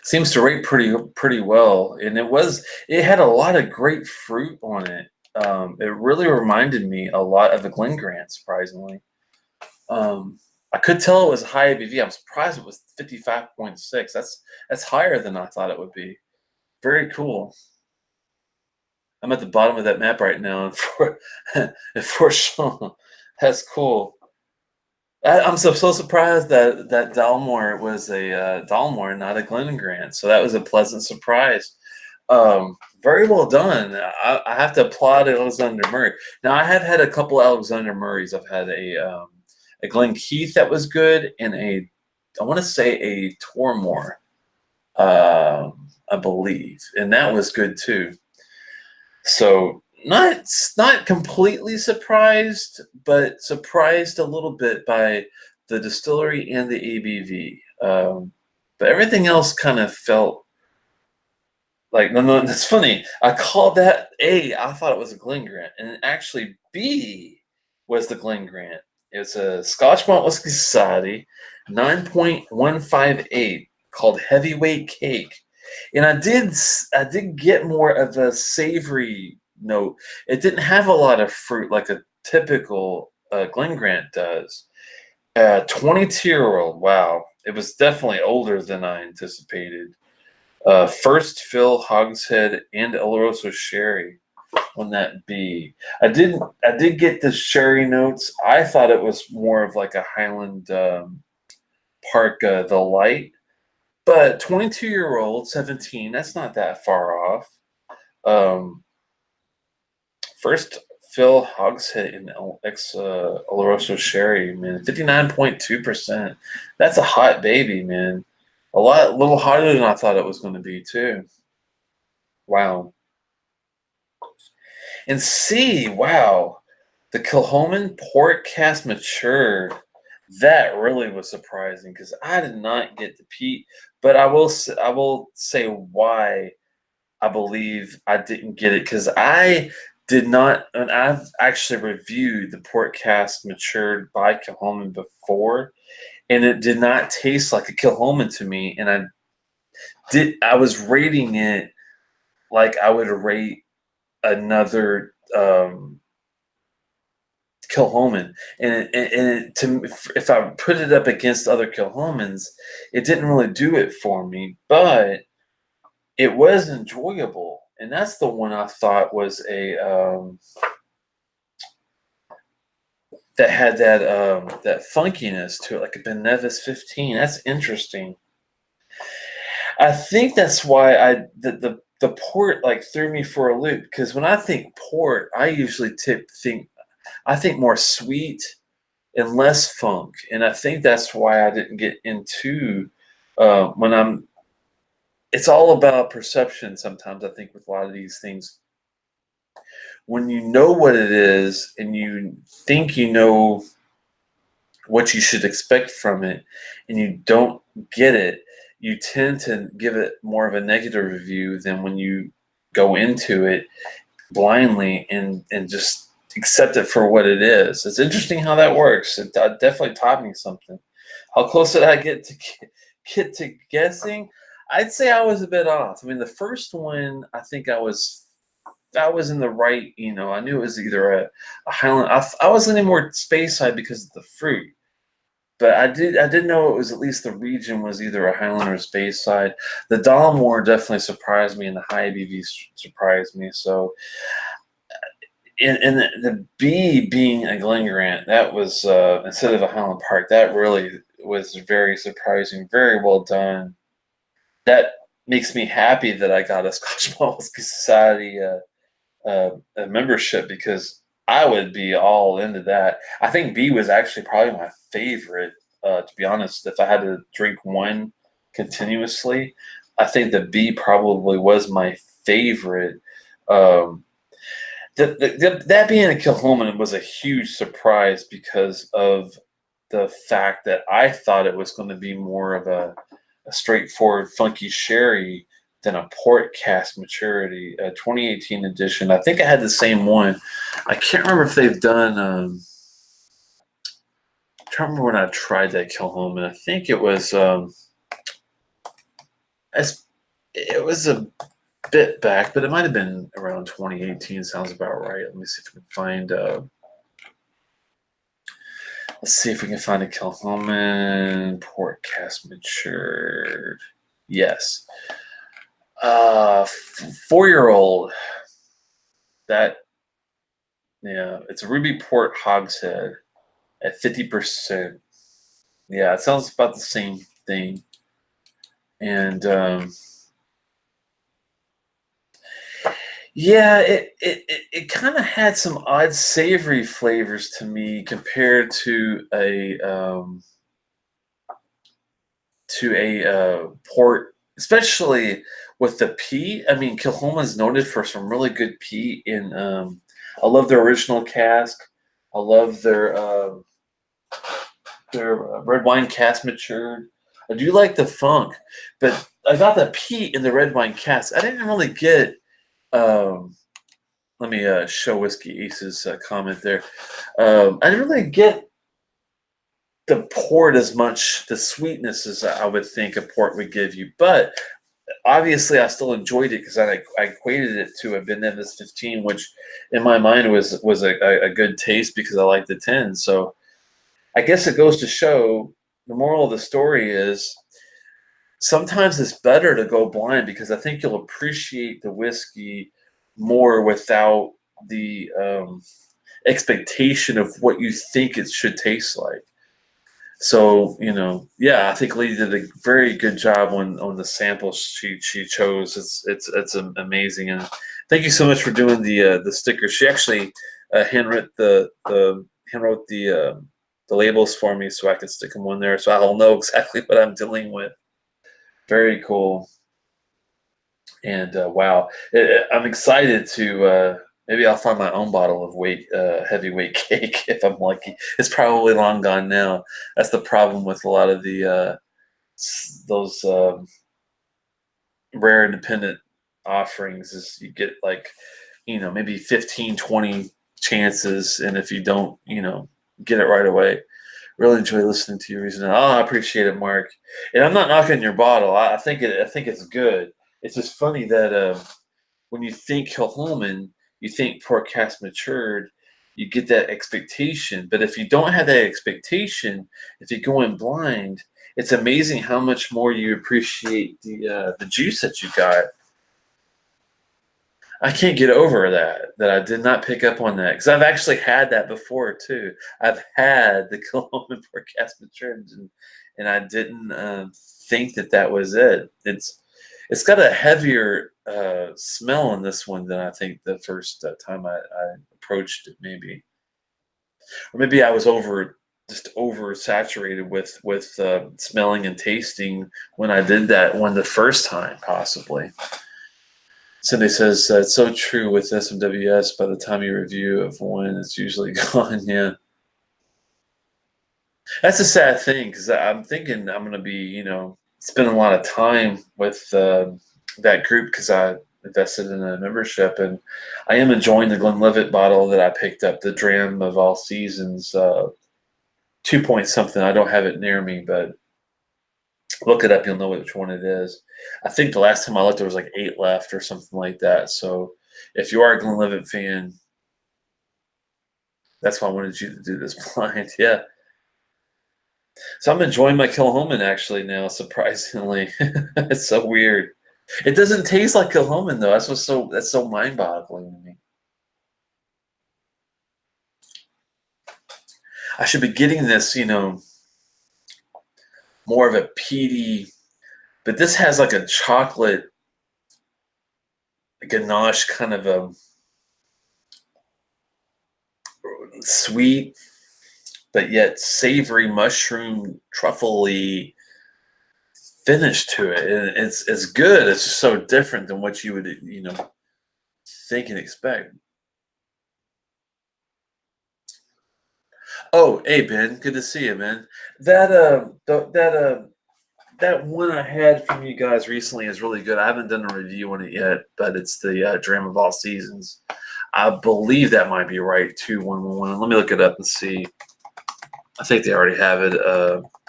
Seems to rate pretty well, and it had a lot of great fruit on it. It really reminded me a lot of a Glen Grant, surprisingly. I could tell it was high ABV. I'm surprised it was 55.6. That's higher than I thought it would be. Very cool. I'm at the bottom of that map right now, and for sure, that's cool. I'm so surprised that Dalmore was a Dalmore, not a Glen Grant. So that was a pleasant surprise. Very well done. I have to applaud Alexander Murray. Now I have had a couple Alexander Murrays. I've had a Glen Keith that was good, and I want to say a Tormore, I believe, and that was good too. So not completely surprised, but surprised a little bit by the distillery and the ABV. But everything else kind of felt like, no, that's funny. I called that A. I thought it was a Glen Grant, and actually B was the Glen Grant. It's a Scotch Malt Whiskey Society, 9.158, called Heavyweight Cake. And I did get more of a savory note. It didn't have a lot of fruit like a typical Glen Grant does. 22-year-old, wow. It was definitely older than I anticipated. First fill hogshead and Oloroso sherry on that B. I did get the sherry notes. I thought it was more of like a Highland Park the light. But 22-year-old, 17, that's not that far off. First fill hogshead in Oloroso sherry, man. 59.2%. That's a hot baby, man. A little hotter than I thought it was going to be, too. Wow. And C, wow. The Kilhoman port cast matured. That really was surprising because I did not get the peat. But I will say why I believe I didn't get it because I did not, and I've actually reviewed the port cast matured by Kilhoman before, and it did not taste like a Kilhoman to me. And I was rating it like I would rate another Kilhoman, if I put it up against other Kilhomans, it didn't really do it for me, but it was enjoyable, and that's the one I thought was a that had that funkiness to it, like a Benevis 15. That's interesting. I think that's why the port like threw me for a loop because when I think port, I usually I think more sweet and less funk, and I think that's why I didn't get into when I'm. It's all about perception sometimes. I think with a lot of these things, when you know what it is and you think you know what you should expect from it, and you don't get it, you tend to give it more of a negative review than when you go into it blindly and just accept it for what it is. It's interesting how that works. It definitely taught me something. How close did I get to guessing? I'd say I was a bit off. I mean, the first one, I think I was in the right. I knew it was either a Highland. I was leaning more space side because of the fruit, but I did know it was at least the region was either a Highland or a space side. The Dalmore definitely surprised me, and the high ABV surprised me. So and the B being a Glen Grant, that was instead of a Highland Park, that really was very surprising. Very well done. That makes me happy that I got a Scotch Malt Whisky Society a membership because I would be all into that. I think B was actually probably my favorite, to be honest. If I had to drink one continuously, I think the B probably was my favorite. Um, that being a Kilhoman was a huge surprise because of the fact that I thought it was going to be more of a straightforward funky sherry than a port cast maturity, a 2018 edition. I think I had the same one. I can't remember if they've done. I'm trying to remember when I tried that Kilhoman. I think it was. It was a bit back, but it might have been around 2018. Sounds about right. Let me see if we can find. Let's see if we can find a Kilhoman port cast matured. Yes. 4-year-old. That Yeah, it's a ruby port hogshead at 50%. Yeah, it sounds about the same thing. And yeah, it kind of had some odd savory flavors to me compared to a port, especially with the peat. I mean, Kilhoma's noted for some really good peat. In I love their original cask. I love their red wine cask matured. I do like the funk, but I got the peat in the red wine cask. I didn't really get. Um, Let me show Whiskey Ace's comment there. I didn't really get the port as much, the sweetness as I would think a port would give you, but obviously I still enjoyed it because I equated it to a Benevis 15, which in my mind was a good taste because I like the 10. So I guess it goes to show the moral of the story is sometimes it's better to go blind because I think you'll appreciate the whiskey more without the expectation of what you think it should taste like. So yeah, I think Lee did a very good job on the samples she chose. It's amazing, and thank you so much for doing the stickers. She actually handwrote the labels for me so I could stick them on there, so I'll know exactly what I'm dealing with. Very cool, and wow, I'm excited to Maybe I'll find my own bottle of heavyweight cake if I'm lucky. It's probably long gone now. That's the problem with a lot of the those rare independent offerings is you get like, maybe 15, 20 chances, and if you don't, get it right away. Really enjoy listening to your reason. Oh, I appreciate it, Mark. And I'm not knocking your bottle. I think it's good. It's just funny that when you think Kilholman, you think poor cast matured. You get that expectation, but if you don't have that expectation, if you go in blind, it's amazing how much more you appreciate the juice that you got. I can't get over that I did not pick up on that because I've actually had that before too. I've had the Cologne forecast matured, and I didn't think that was it. It's got a heavier smell in this one than I think the first time I approached it, maybe, or maybe I was just oversaturated with smelling and tasting when I did that one the first time, possibly. Cindy says it's so true with SMWS. By the time you review of one, it's usually gone. Yeah, that's a sad thing because I'm thinking I'm going to be, spending a lot of time with that group because I invested in a membership, and I am enjoying the Glenlivet bottle that I picked up, the Dram of All Seasons, 2 point something. I don't have it near me, but look it up. You'll know which one it is. I think the last time I looked, there was like 8 left or something like that. So if you are a Glenlivet fan, that's why I wanted you to do this blind. Yeah. So I'm enjoying my Kilhoman actually now, surprisingly. It's so weird. It doesn't taste like Kilhoman though. That's so mind-boggling to me. I should be getting this, more of a peaty, but this has like a chocolate ganache kind of a sweet but yet savory mushroom truffly finish to it, and it's good. It's just so different than what you would think and expect. Oh, hey Ben, good to see you, man. That one I had from you guys recently is really good. I haven't done a review on it yet, but it's the Dram of All Seasons. I believe that might be right, 2111. Let me look it up and see. I think they already have it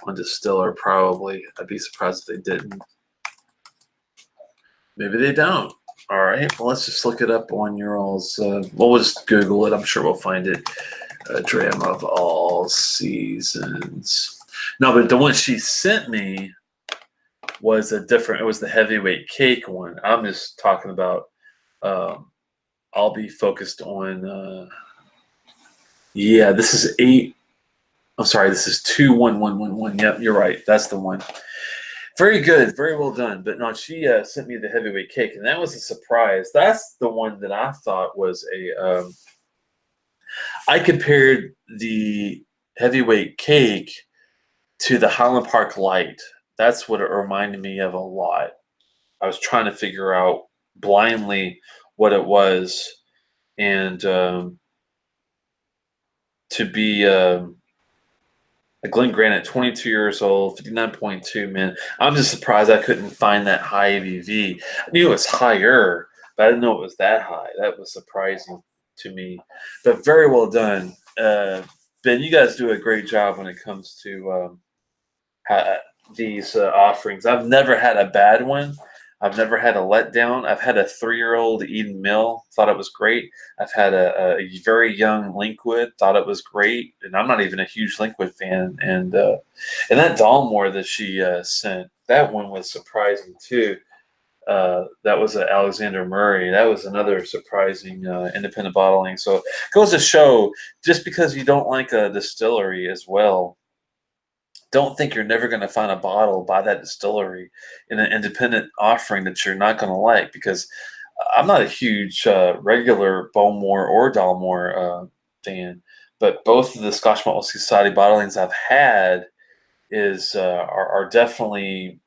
on Distiller, probably. I'd be surprised if they didn't. Maybe they don't. All right. Well, let's just look it up on your all's. We'll just Google it. I'm sure we'll find it. Dram of All Seasons. No, but the one she sent me was a different. It was the heavyweight cake one. I'm just talking about. I'll be focused on. Yeah, this is 8. I'm sorry, this is 21111. Yep, you're right. That's the one. Very good, very well done. But no, she sent me the heavyweight cake, and that was a surprise. That's the one that I thought was a. I compared the heavyweight cake to the Highland Park Light. That's what it reminded me of a lot. I was trying to figure out blindly what it was, and to be a Glen Grant at 22 years old, 59.2, man. I'm just surprised I couldn't find that high ABV. I knew it was higher, but I didn't know it was that high. That was surprising to me, but very well done. Ben, you guys do a great job when it comes to these offerings. I've never had a bad one. I've never had a letdown. I've had a 3-year-old Eden Mill, thought it was great. I've had a very young Linkwood, thought it was great, and I'm not even a huge Linkwood fan. And that Dalmore that she sent, that one was surprising too. That was Alexander Murray. That was another surprising independent bottling. So it goes to show, just because you don't like a distillery as well, don't think you're never going to find a bottle by that distillery in an independent offering that you're not going to like, because I'm not a huge regular Bowmore or Dalmore fan, but both of the Scotch Malt Whisky Society bottlings I've had are definitely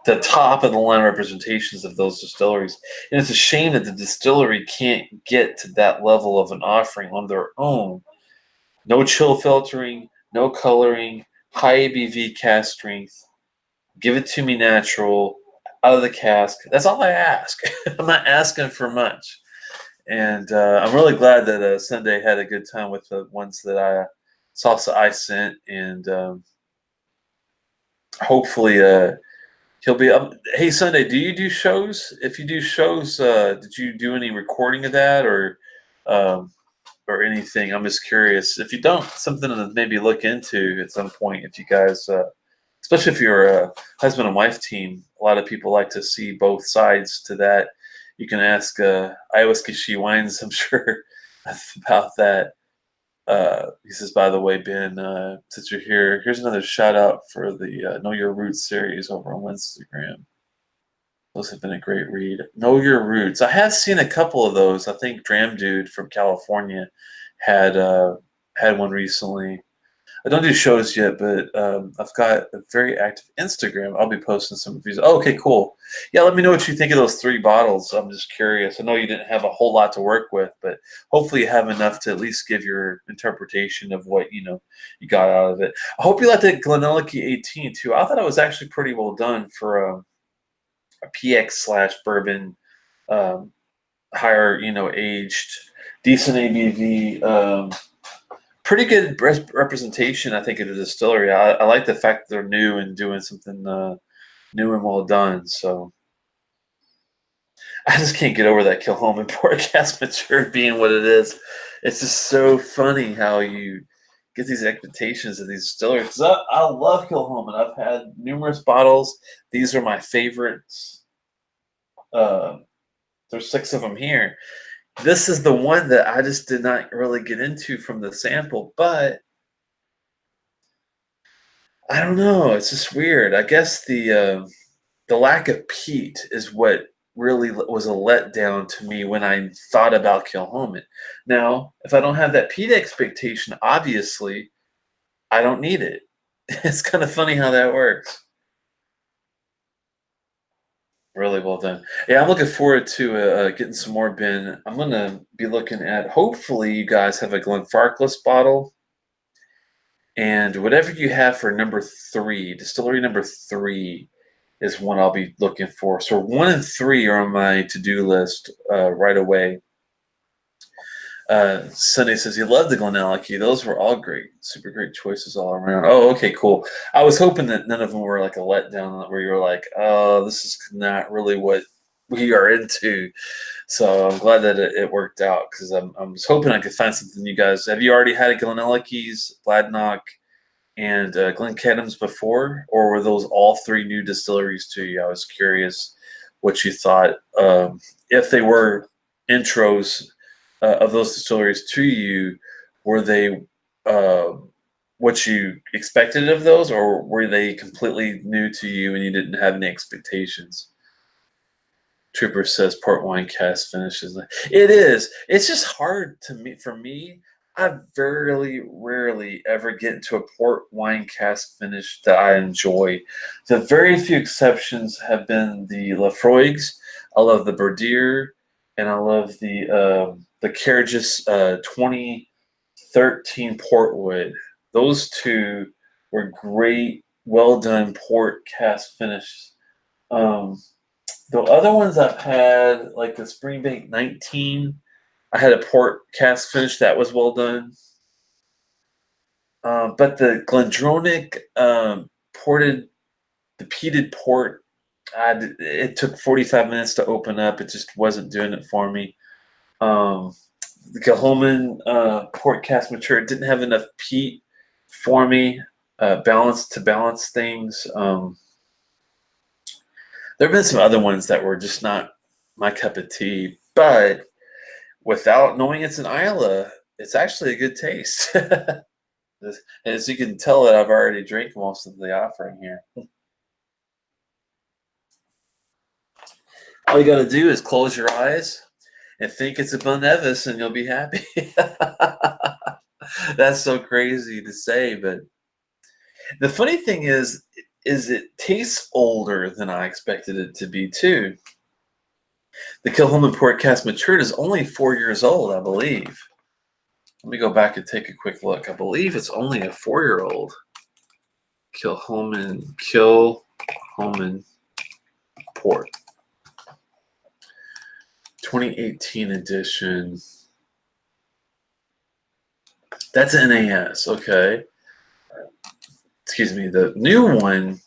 the top of the line representations of those distilleries. And it's a shame that the distillery can't get to that level of an offering on their own. No chill filtering, no coloring, high ABV cask strength. Give it to me natural, out of the cask. That's all I ask. I'm not asking for much. And I'm really glad that Sunday had a good time with the ones that salsa I sent, and hopefully he'll be up. Hey, Sunday, do you do shows? If you do shows, did you do any recording of that um, or anything? I'm just curious. If you don't, something to maybe look into at some point. If you guys, especially if you're a husband and wife team, a lot of people like to see both sides to that. You can ask Iowa Ski Wines, I'm sure, about that. He says, by the way, Ben, since you're here, here's another shout out for the Know Your Roots series over on Instagram. Those have been a great read. Know Your Roots. I have seen a couple of those. I think Dram Dude from California had had one recently. I don't do shows yet, but I've got a very active Instagram. I'll be posting some reviews. Oh, okay, cool. Yeah, let me know what you think of those 3 bottles. I'm just curious. I know you didn't have a whole lot to work with, but hopefully you have enough to at least give your interpretation of what you got out of it. I hope you liked that Glenelg 18 too. I thought it was actually pretty well done for a PX slash bourbon, um, higher aged, decent ABV. Pretty good representation, I think, of the distillery. I like the fact that they're new and doing something new and well done. So I just can't get over that Kilhoman podcast mature being what it is. It's just so funny how you get these expectations of these distilleries. 'Cause I love Kilhoman. I've had numerous bottles. These are my favorites. Uh, there's 6 of them here. This is the one that I just did not really get into from the sample, but I don't know. It's just weird. I guess the lack of peat is what really was a letdown to me when I thought about Kilhoman. Now, if I don't have that peat expectation, obviously, I don't need it. It's kind of funny how that works. Really well done. Yeah, I'm looking forward to getting some more Ben. I'm gonna be looking at. Hopefully, you guys have a Glenfarclas bottle. And whatever you have for number 3, distillery number 3 is one I'll be looking for. So 1 and 3 are on my to-do list right away. Sunday says he loved the Glenelg. Those were all great, super great choices all around. Oh, okay, cool. I was hoping that none of them were like a letdown, where you're like, oh, this is not really what we are into. So I'm glad that it worked out, because I'm just hoping I could find something. You guys, have you already had a Glenelg's, Bladnoch, and Glencadam's before, or were those all 3 new distilleries to you? I was curious what you thought. If they were intros of those distilleries to you, were they what you expected of those, or were they completely new to you and you didn't have any expectations? Trooper says port wine cast finishes. It is. It's just hard to me. For me, I very rarely ever get into a port wine cask finish that I enjoy. The very few exceptions have been the Lafroigs. I love the Berdier, and I love the Carriages 2013 Portwood. Those 2 were great, well done port cask finish. The other ones I've had, like the Springbank 19, I had a port cask finish that was well done. But the Glendronach the peated port, it took 45 minutes to open up. It just wasn't doing it for me. The Kilhoman port cask mature, it didn't have enough peat for me, balance things. There have been some other ones that were just not my cup of tea, but without knowing it's an Isla, it's actually a good taste. As you can tell, that I've already drank most of the offering here. All you got to do is close your eyes and think it's a Bun Nevis, and you'll be happy. That's so crazy to say, but the funny thing is, is it tastes older than I expected it to be too. The Kilchoman Port Cask Matured is only 4 years old, I believe. Let me go back and take a quick look. I believe it's only a 4-year-old. Kilchoman Port. 2018 edition. That's NAS, okay. Excuse me, the new one,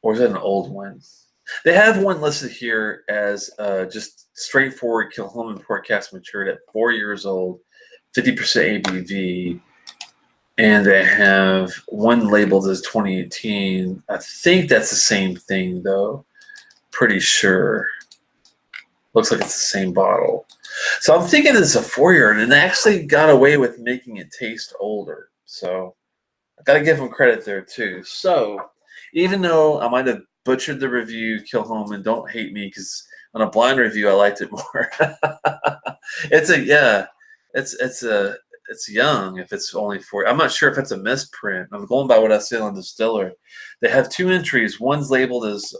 or is that an old one? They have one listed here as just straightforward Kilchoman Port Cask Matured at 4 years old, 50% ABV, and they have one labeled as 2018. I think that's the same thing, though. Pretty sure. Looks like it's the same bottle. So I'm thinking it's a 4-year, and they actually got away with making it taste older. So I got to give them credit there, too. So even though I might have butchered the review, Kilchoman, don't hate me, because on a blind review, I liked it more. It's young if it's only 4. I'm not sure if it's a misprint. I'm going by what I see on Distiller. They have 2 entries. One's labeled as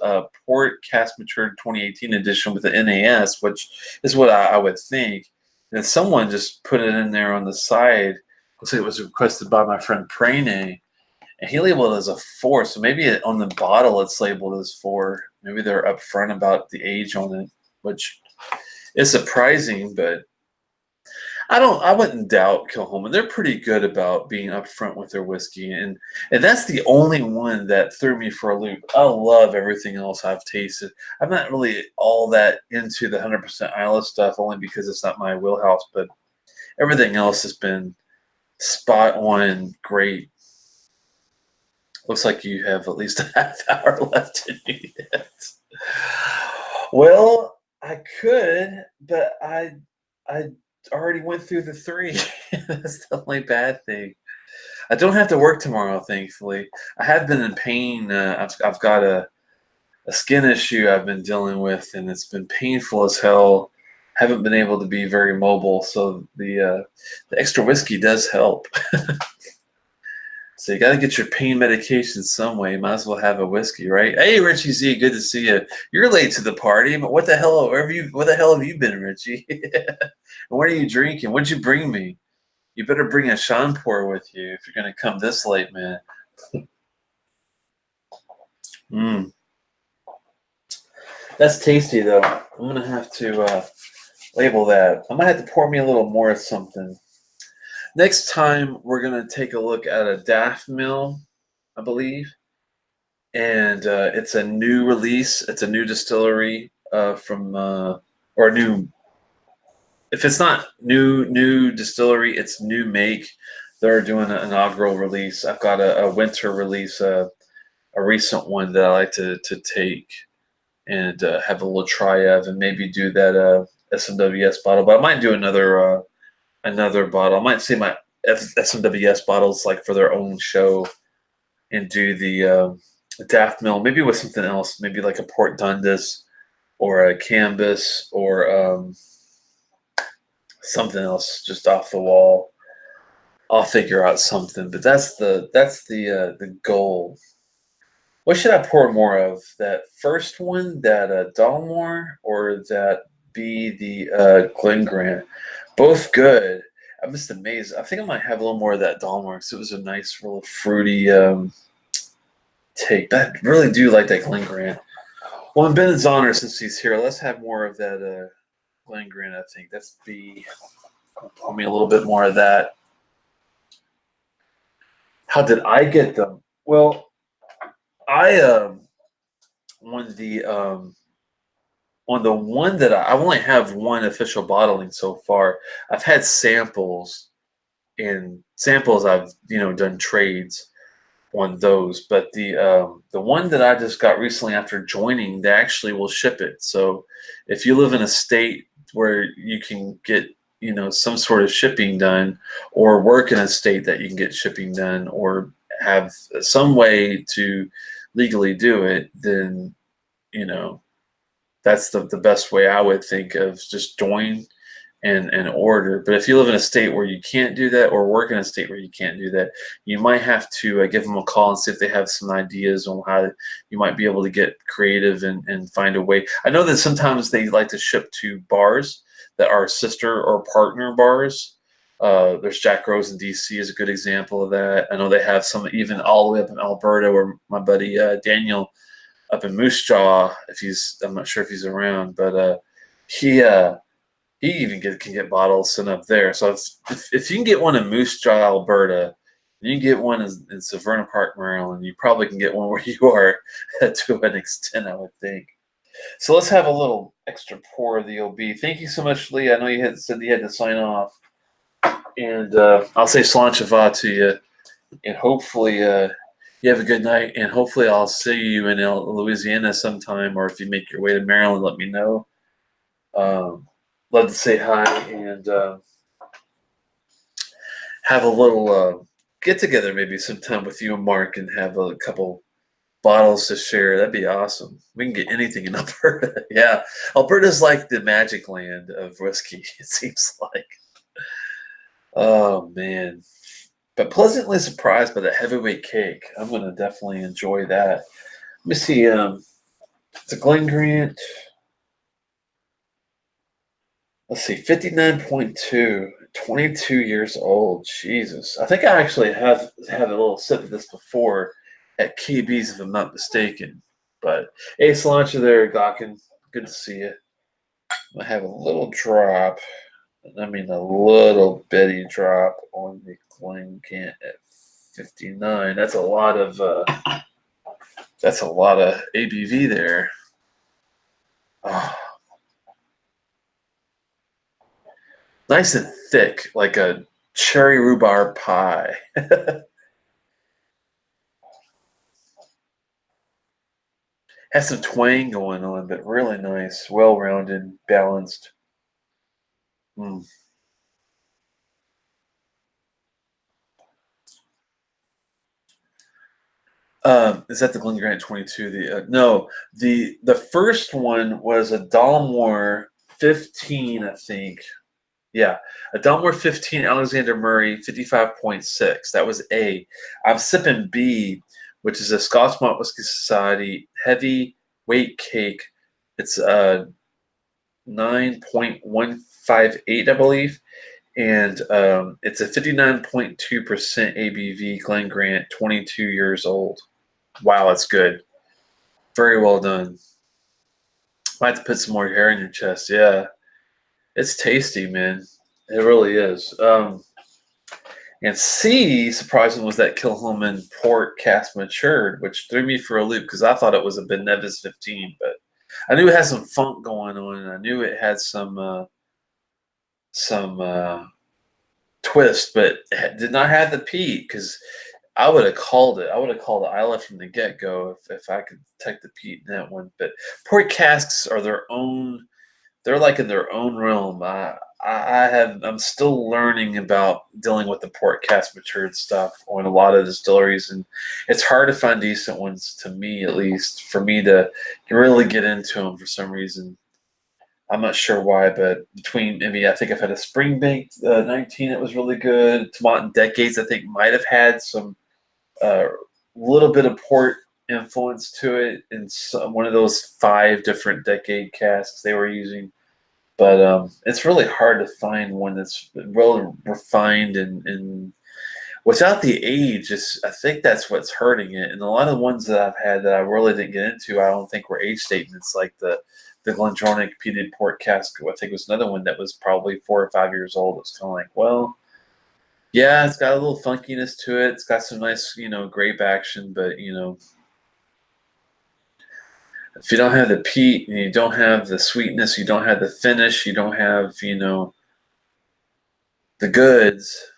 Port Cask Matured 2018 edition with the NAS, which is what I would think. And someone just put it in there on the side. Looks like it was requested by my friend Prane, and he labeled it as a 4. So maybe on the bottle it's labeled as 4. Maybe they're upfront about the age on it, which is surprising, but I wouldn't doubt Kilchoman. They're pretty good about being upfront with their whiskey, and that's the only one that threw me for a loop. I love everything else I've tasted. I'm not really all that into the 100% Isla stuff, only because it's not my wheelhouse, but everything else has been spot on, great. Looks like you have at least a half hour left in you yet. Well, I could, but I already went through the 3. That's the only bad thing. I don't have to work tomorrow, thankfully. I have been in pain. I've got a skin issue I've been dealing with, and it's been painful as hell. Haven't been able to be very mobile, so the extra whiskey does help. So you got to get your pain medication some way. Might as well have a whiskey, right? Hey, Richie Z, good to see you. You're late to the party, but what the hell? What the hell have you been, Richie? And what are you drinking? What'd you bring me? You better bring a Shanpur with you if you're gonna come this late, man. That's tasty, though. I'm gonna have to label that. I might have to pour me a little more of something. Next time, we're going to take a look at a Daft Mill, I believe. And it's a new release. It's a new distillery or new. If it's not new distillery, it's new make. They're doing an inaugural release. I've got a winter release, a recent one that I like to take and have a little try of, and maybe do that SMWS bottle. But I might do another bottle. I might see my SMWS bottles like for their own show, and do the Daft Mill, maybe with something else, maybe like a Port Dundas or a Canvas or something else just off the wall. I'll figure out something, but that's the goal. What should I pour more of? That first one, that Dalmore, or that be the Glen Grant? Both good. I'm just amazed. I think I might have a little more of that Dalmore because it was a nice, real fruity take. But I really do like that Glen Grant. Well, in Ben's honor, since he's here, let's have more of that Glen Grant, I think. That's B. Pour me a little bit more of that. How did I get them? Well, I on the one that I only have one official bottling so far. I've had samples, and samples I've done trades on those, but the one that I just got recently after joining, they actually will ship it. So if you live in a state where you can get some sort of shipping done, or work in a state that you can get shipping done, or have some way to legally do it, then that's the best way I would think of. Just join and order. But if you live in a state where you can't do that, or work in a state where you can't do that, you might have to give them a call and see if they have some ideas on how you might be able to get creative and find a way. I know that sometimes they like to ship to bars that are sister or partner bars. There's Jack Rose in DC is a good example of that. I know they have some even all the way up in Alberta, where my buddy Daniel up in Moose Jaw, I'm not sure if he's around, but he he even can get bottles sent up there. So if you can get one in Moose Jaw, Alberta, you can get one in Severna Park, Maryland. You probably can get one where you are to an extent, I would think. So let's have a little extra pour of the OB. Thank you so much, Lee. I know you had said you had to sign off. And I'll say Slanchava to you. And hopefully you have a good night. And hopefully I'll see you in Louisiana sometime. Or if you make your way to Maryland, let me know. Love to say hi and have a little get together maybe sometime with you and Mark and have a couple bottles to share. That'd be awesome. We can get anything in Alberta. Yeah, Alberta's like the magic land of whiskey, it seems like. Oh man, but pleasantly surprised by the heavyweight cake. I'm gonna definitely enjoy that. Let me see. It's a Glen Grant. Let's see, 59.2, 22 years old. Jesus. I think I actually have had a little sip of this before at KB's, if I'm not mistaken. But hey, Solancha there, Gawkin. Good to see you. I have a little drop, I mean a little bitty drop on the Glen at 59. That's a lot of ABV there. Oh. Nice and thick, like a cherry rhubarb pie. Has some twang going on, but really nice, well-rounded, balanced. Mm. Is that the Glen Grant 22? No, the first one was a Dalmore 15, I think. Yeah, a Dalmore 15 Alexander Murray 55.6. That was A. I'm sipping B, which is a Scotch Malt Whisky Society heavy weight cake. It's 9.158, I believe, and it's a 59.2% ABV Glen Grant, 22 years old. Wow, that's good. Very well done. Might have to put some more hair in your chest. Yeah, it's tasty, man. It really is. And C, surprising, was that Kilchoman port cast matured, which threw me for a loop because I thought it was a Ben Nevis 15, but I knew it had some funk going on, and I knew it had some twist, but it did not have the peat because I would have called it. I would have called it Isla from the get go if I could detect the peat in that one. But port casks are their own. They're like in their own realm. I'm still learning about dealing with the port cask matured stuff on a lot of distilleries, and it's hard to find decent ones, to me at least, for me to really get into them for some reason. I'm not sure why, but between maybe I think I've had a Spring Baked 19 that was really good. Tomatin Decades I think might have had some little bit of port influence to it in one of those 5 different decade casks they were using. But it's really hard to find one that's well refined and without the age. I think that's what's hurting it. And a lot of the ones that I've had that I really didn't get into, I don't think were age statements, like the Glendronach peated port cask. I think was another one that was probably 4 or 5 years old. It's kind of like, well, yeah, it's got a little funkiness to it. It's got some nice, grape action, but if you don't have the peat and you don't have the sweetness, you don't have the finish, you don't have, the goods.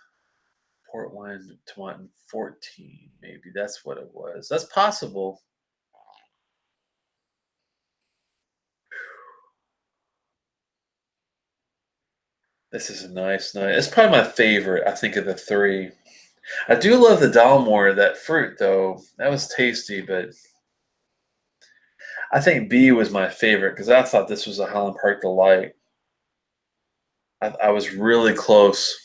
Port wine, Tomatin 14, maybe that's what it was. That's possible. This is a nice night. It's probably my favorite, I think, of the 3. I do love the Dalmore, that fruit, though. That was tasty, but I think B was my favorite because I thought this was a Highland Park Delight. I was really close.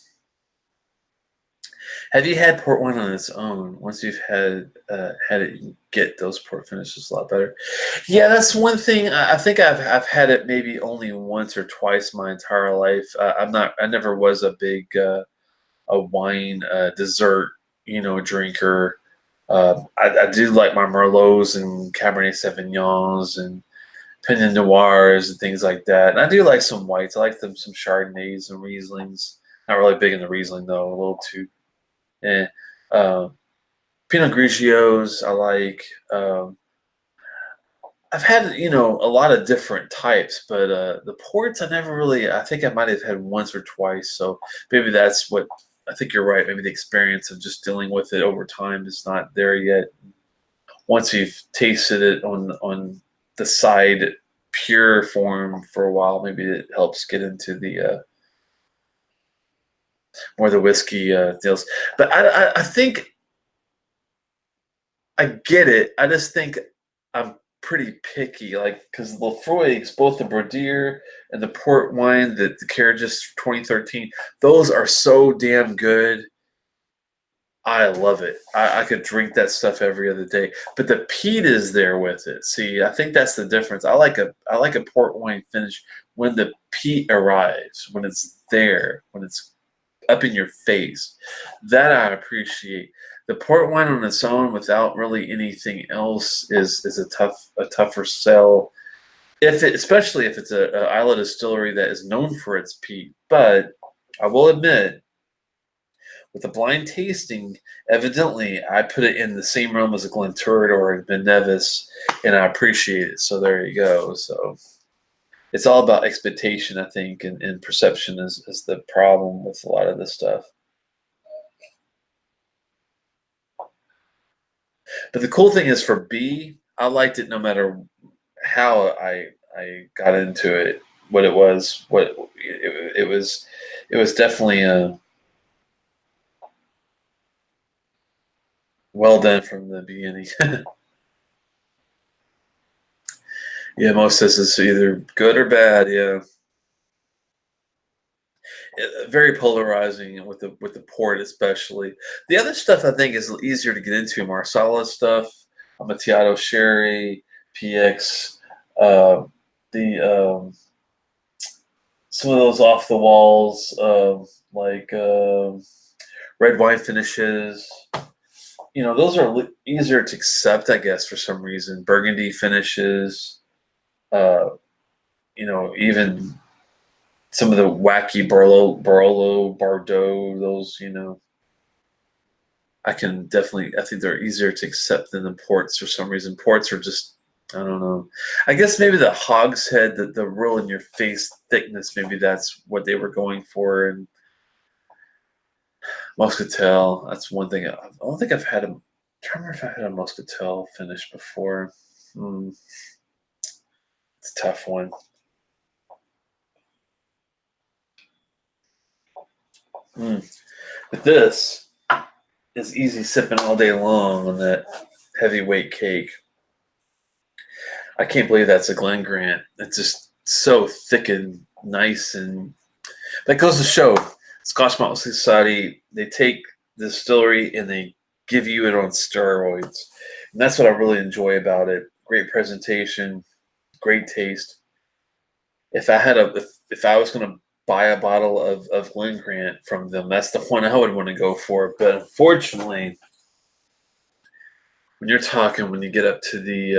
Have you had port wine on its own? Once you've had it, you get those port finishes a lot better. Yeah, that's one thing. I think I've had it maybe only once or twice my entire life. I never was a big a wine dessert, drinker. I do like my Merlots and Cabernet Sauvignons and Pinot Noirs and things like that. And I do like some whites. I like some Chardonnays and Rieslings. Not really big in the Riesling though. A little too. Eh. Uh, Pinot Grigios. I like. I've had a lot of different types, but the ports I never really. I think I might have had once or twice. So maybe that's what. I think you're right. Maybe the experience of just dealing with it over time is not there yet. Once you've tasted it on the side pure form for a while, maybe it helps get into the more the whiskey deals. But I think I get it. I just think I'm pretty picky, like because Lafroigs, both the Bordeaux and the port wine, the Carriages 2013, those are so damn good. I love it. I could drink that stuff every other day. But the peat is there with it. See, I think that's the difference. I like a port wine finish when the peat arrives, when it's there, when it's up in your face. That I appreciate. The port wine on its own, without really anything else, is a tougher sell. Especially if it's a Isla distillery that is known for its peat. But I will admit, with a blind tasting, evidently I put it in the same realm as a Glenturret or a Ben Nevis, and I appreciate it. So there you go. So it's all about expectation, I think, and perception is the problem with a lot of this stuff. But the cool thing is for B, I liked it no matter how I got into it, what it was, it was definitely well done from the beginning. Yeah, most says it's either good or bad. Yeah, very polarizing with the port, especially. The other stuff I think is easier to get into. Marsala stuff, Amontillado Sherry, PX, uh, the some of those off the walls, like red wine finishes. Those are easier to accept, I guess, for some reason. Burgundy finishes, uh, even some of the wacky Barolo, Bordeaux, those, I think they're easier to accept than the ports for some reason. Ports are just, I don't know. I guess maybe the hogshead, the real in your face thickness, maybe that's what they were going for. And Muscatel, that's one thing. I don't think I've had a, I'm trying to remember if I had a Muscatel finish before. Hmm, it's a tough one. Hmm. But this is easy sipping all day long on that heavyweight cake. I can't believe that's a Glen Grant. It's just so thick and nice, and that goes to show Scotch Malt Whisky Society. They take the distillery and they give you it on steroids, and that's what I really enjoy about it. Great presentation, great taste. If I was going to buy a bottle of Glen Grant from them, that's the one I would want to go for. But unfortunately, when you get up to the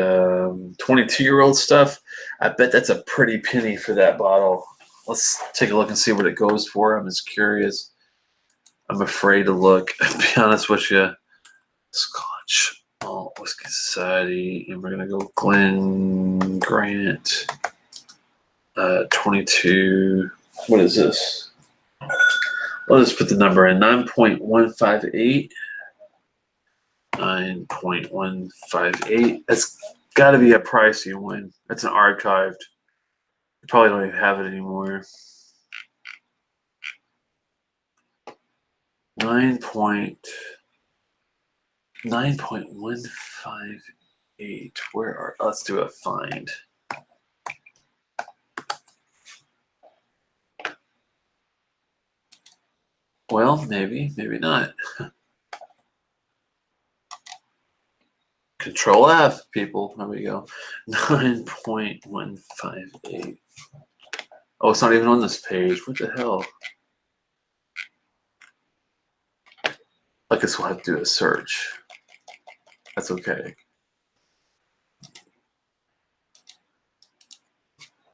22-year-old stuff, I bet that's a pretty penny for that bottle. Let's take a look and see what it goes for. I'm just curious. I'm afraid to look. To be honest with you, Scotch Malt Whisky Society, and we're gonna go Glen Grant, 22. What is this? I'll just put the number in 9.158. 9.158. That's got to be a pricey one. That's an archived. You probably don't even have it anymore. 9.158. Let's do a find. Well, maybe, maybe not. Control F, people. There we go. 9.158. Oh, it's not even on this page. What the hell? I guess we'll have to do a search. That's okay.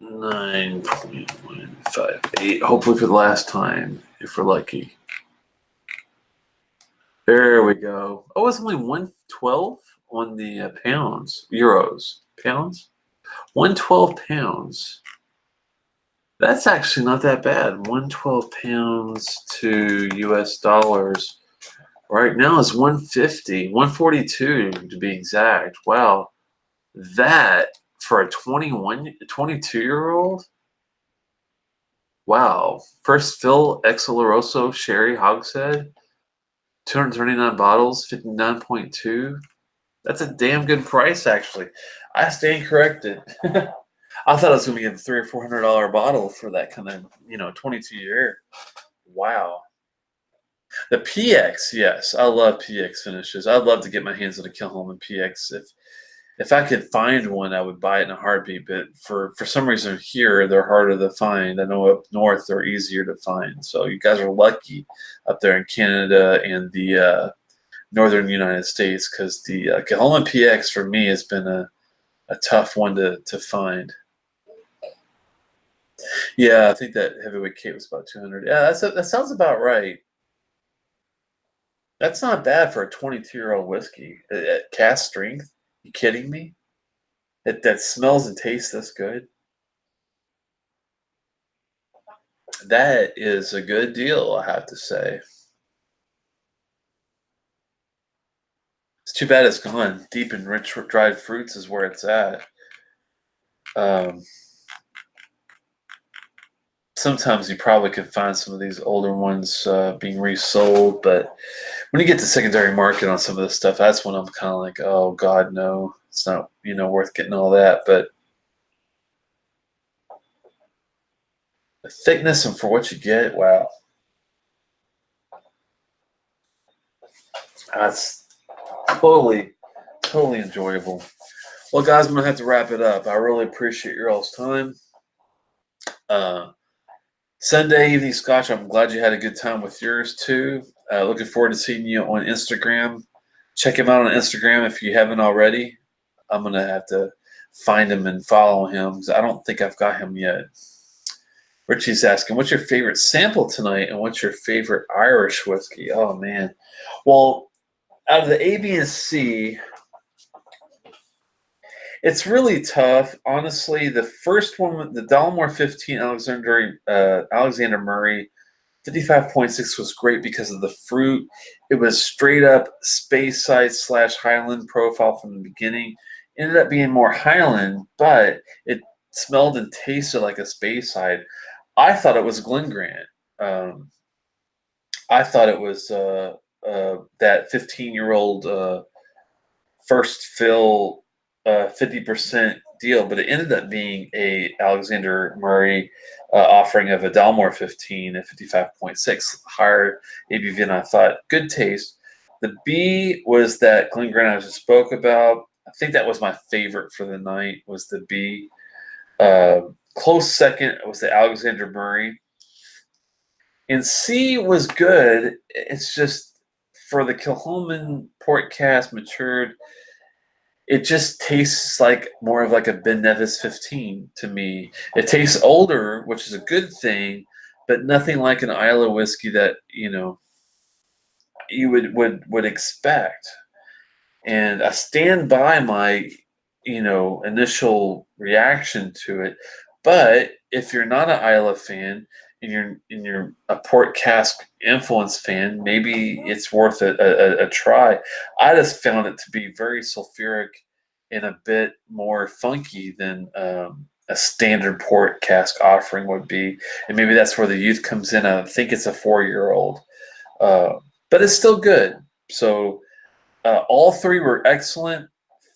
9.158. Hopefully for the last time, if we're lucky. There we go. Oh, it's only 112 on the pounds, euros, pounds. 112 pounds. That's actually not that bad. 112 pounds to US dollars right now is 150, 142 to be exact. Wow. That for a 22-year-old? Wow. First fill ex Oloroso sherry hogshead, 239 bottles, 59.2. That's a damn good price, actually. I stand corrected. I thought I was going to get a $300 or $400 bottle for that kind of, 22-year. Wow. The PX, yes, I love PX finishes. I'd love to get my hands on a Kilholman PX. If I could find one, I would buy it in a heartbeat. But for some reason here, they're harder to find. I know up north they're easier to find. So you guys are lucky up there in Canada and the northern United States, because the Kilholman PX for me has been a tough one to find. Yeah, I think that heavyweight Kate was about 200. Yeah, that sounds about right. That's not bad for a 22-year-old whiskey. At cask strength? You kidding me? That smells and tastes this good? That is a good deal, I have to say. It's too bad it's gone. Deep and rich dried fruits is where it's at. Um, Sometimes you probably could find some of these older ones being resold, but when you get to secondary market on some of this stuff, that's when I'm kind of like, oh God, no, it's not worth getting all that. But the thickness and for what you get, wow, that's totally enjoyable. Well, guys, I'm gonna have to wrap it up. I really appreciate your all's time. Uh, Sunday evening Scotch. I'm glad you had a good time with yours too. Looking forward to seeing you on Instagram. Check him out on Instagram if you haven't already. I'm gonna have to find him and follow him because I don't think I've got him yet. Richie's asking, "What's your favorite sample tonight, and what's your favorite Irish whiskey?" Oh man, well, out of the A, B, and C, it's really tough, honestly. The first one, the Dalmore 15 Alexander Murray 55.6 was great because of the fruit. It was straight up Speyside / Highland profile from the beginning. Ended up being more Highland, but it smelled and tasted like a Speyside. I thought it was Glengrant. Um, I thought it was that 15-year-old first fill 50% deal, but it ended up being a Alexander Murray offering of a Dalmore 15 at 55.6, higher ABV than I thought. Good taste. The B was that Glengrant I just spoke about. I think that was my favorite for the night, was the B. Close second was the Alexander Murray. And C was good. It's just for the Kilholman port cast matured, it just tastes like more of like a Ben Nevis 15 to me. It tastes older, which is a good thing, but nothing like an Islay whiskey that you would expect. And I stand by my initial reaction to it. But if you're not an Islay fan and you're a port cask influence fan, maybe it's worth a try. I just found it to be very sulfuric and a bit more funky than a standard port cask offering would be, and maybe that's where the youth comes in. I think it's a 4-year-old, but it's still good. So all three were excellent.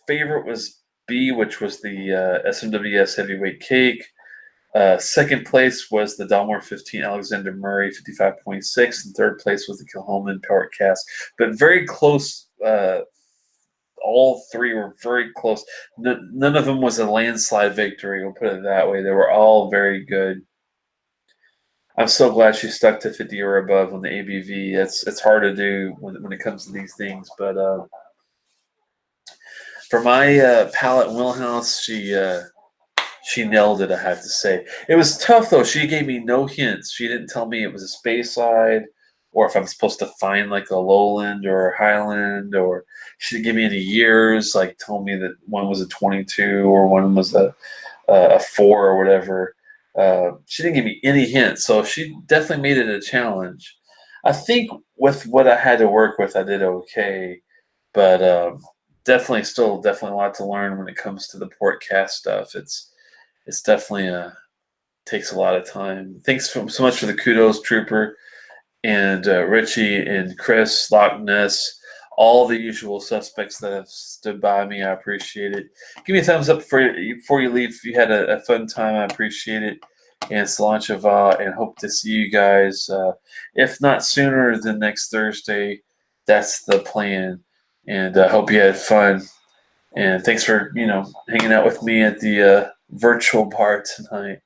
Favorite was B, which was the SMWS heavyweight cake. Second place was the Dalmore 15 Alexander Murray 55.6, and third place was the Kilhoman Port Cast. But very close. All three were very close. None of them was a landslide victory. We'll put it that way. They were all very good. I'm so glad she stuck to 50 or above on the ABV. It's hard to do when it comes to these things, but for my palate in Wheelhouse, she nailed it. I have to say, it was tough though. She gave me no hints. She didn't tell me it was a Speyside, or if I'm supposed to find like a Lowland or a Highland, or she didn't give me any years. Like told me that one was a 22 or one was a 4 or whatever. She didn't give me any hints, so she definitely made it a challenge. I think with what I had to work with, I did okay, but definitely a lot to learn when it comes to the port cast stuff. It's definitely takes a lot of time. Thanks so much for the kudos, Trooper, and Richie and Chris, Loch Ness, all the usual suspects that have stood by me. I appreciate it. Give me a thumbs up before you leave. If you had a fun time, I appreciate it. And Salanchava, and hope to see you guys. If not sooner than next Thursday, that's the plan. And I hope you had fun. And thanks for hanging out with me at the virtual bar tonight.